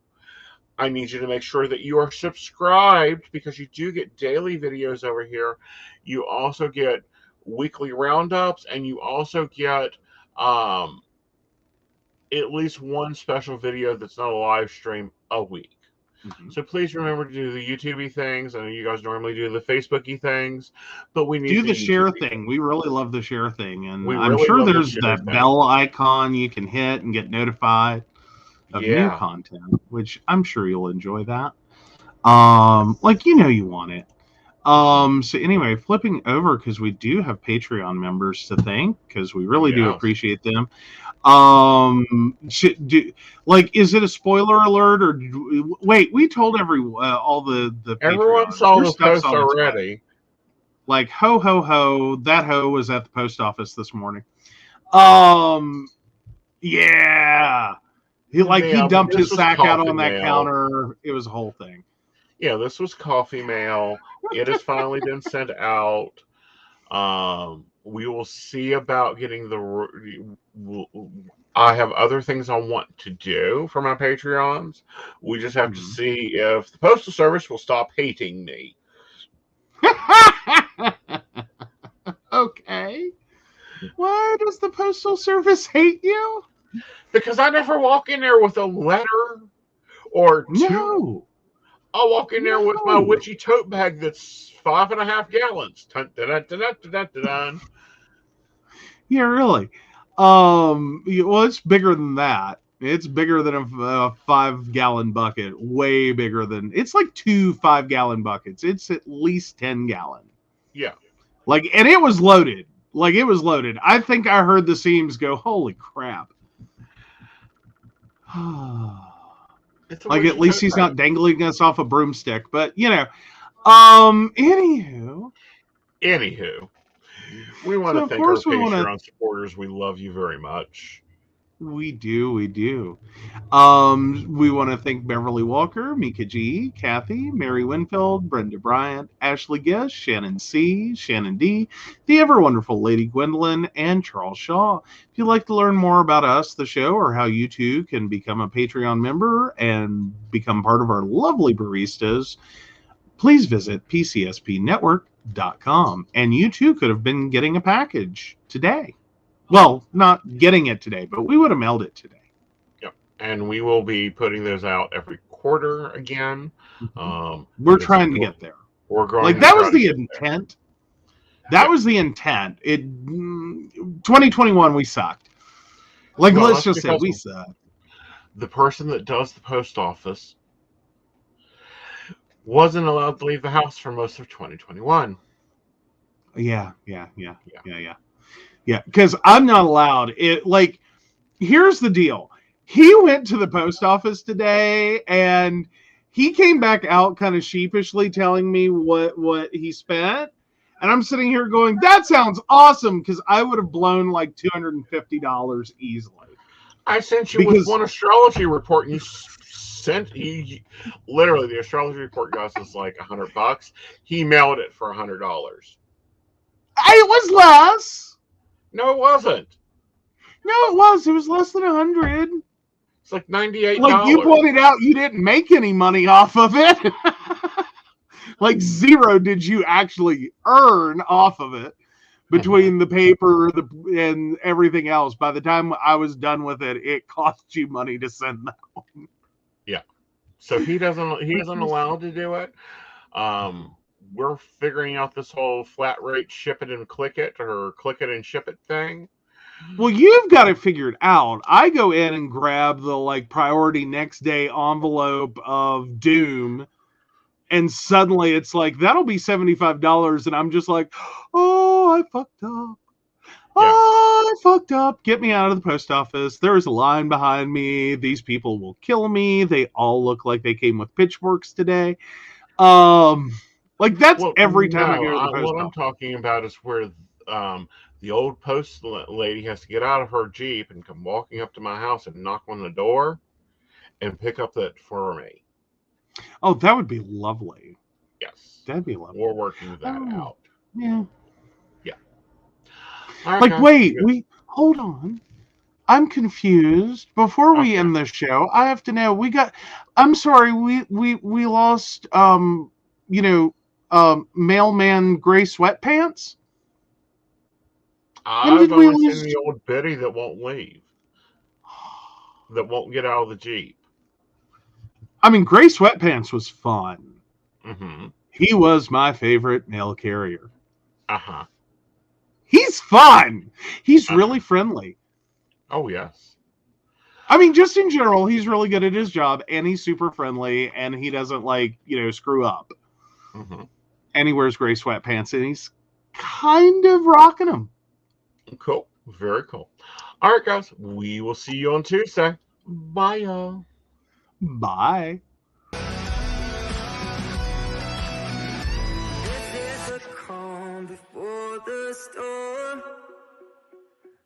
I need you to make sure that you are subscribed because you do get daily videos over here. You also get weekly roundups, and you also get at least one special video that's not a live stream a week. Mm-hmm. So please remember to do the YouTubey things. I know you guys normally do the Facebooky things, but we need to do the share thing. We really love the share thing, and I'm really sure there's that bell icon you can hit and get notified of new content, which I'm sure you'll enjoy that. You want it. So anyway, flipping over because we do have Patreon members to thank because we really do appreciate them. Is it a spoiler alert or wait? We told all the everyone Patreon. saw the post already. Like ho ho ho, that ho was at the post office this morning. Yeah. He dumped his sack out on that counter. It was a whole thing. Yeah, this was coffee mail. It has finally been sent out. We will see about getting I have other things I want to do for my Patreons. We just have to Mhm. see if the Postal Service will stop hating me. Okay. Why does the Postal Service hate you? Because I never walk in there with a letter or two. No. I'll walk in there with my No. witchy tote bag that's 5.5 gallons. Dun, dun, dun, dun, dun, dun, dun, dun. Yeah, really. Well, it's bigger than that. It's bigger than a 5-gallon bucket. Way bigger than. It's like 2 5-gallon buckets. It's at least 10 gallon. Yeah. Like, and it was loaded. Like, it was loaded. I think I heard the seams go, holy crap. It's a Like, at witchy least tote he's bag. not dangling us off a broomstick. But, anywho. We want So, to of thank our course, we want to. Patreon supporters. We love you very much. We do. We want to thank Beverly Walker, Mika G, Kathy, Mary Winfield, Brenda Bryant, Ashley Gish, Shannon C, Shannon D, the ever wonderful Lady Gwendolyn, and Charles Shaw. If you'd like to learn more about us, the show, or how you too can become a Patreon member and become part of our lovely baristas, please visit PCSPnetwork.com. And you too could have been getting a package today. Well, not getting it today, but we would have mailed it today. Yep. And we will be putting those out every quarter again. We're trying to get there. We're going like, that was the intent. That was the intent. 2021, we sucked. Like, well, let's just say we sucked. The person that does the post office wasn't allowed to leave the house for most of 2021. Yeah. Because I'm not allowed. Here's the deal. He went to the post office today, and he came back out kind of sheepishly telling me what he spent. And I'm sitting here going, that sounds awesome, because I would have blown like $250 easily. I sent you with one astrology report, and literally the astrology report cost us like $100. He mailed it for $100. It was less. No, it wasn't. No, it was. It was less than 100. It's like $98. Like you pointed out, you didn't make any money off of it. Like zero did you actually earn off of it between the paper and everything else. By the time I was done with it, it cost you money to send that one. Yeah. So he isn't allowed to do it. We're figuring out this whole flat rate ship it and click it, or click it and ship it thing. Well, you've got it figured out. I go in and grab the priority next day envelope of Doom, and suddenly it's like, that'll be $75, and I'm just like, oh, I fucked up. I fucked up. Get me out of the post office. There's a line behind me. These people will kill me. They all look like they came with pitchforks today. That's every time I go to the post office. What I'm talking about is where the old post lady has to get out of her Jeep and come walking up to my house and knock on the door and pick up that for me. Oh, that would be lovely. Yes. That'd be lovely. We're working that out. Yeah. Yeah. Right, wait, hold on. I'm confused. Before we end the show, I have to know, I'm sorry, we lost mailman gray sweatpants. I've only seen the old biddy that won't leave. That won't get out of the Jeep. I mean, gray sweatpants was fun. Mm-hmm. He was my favorite mail carrier. Uh-huh. He's fun. He's really friendly. Oh, yes. I mean, just in general, he's really good at his job, and he's super friendly, and he doesn't screw up. Mm-hmm. And he wears gray sweatpants, and he's kind of rocking them. Cool. Very cool. All right, guys. We will see you on Tuesday. Bye, y'all. Bye. Before the storm,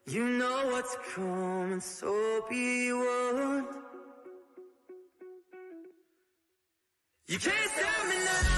you know what's coming, so be warned. You can't stop me now.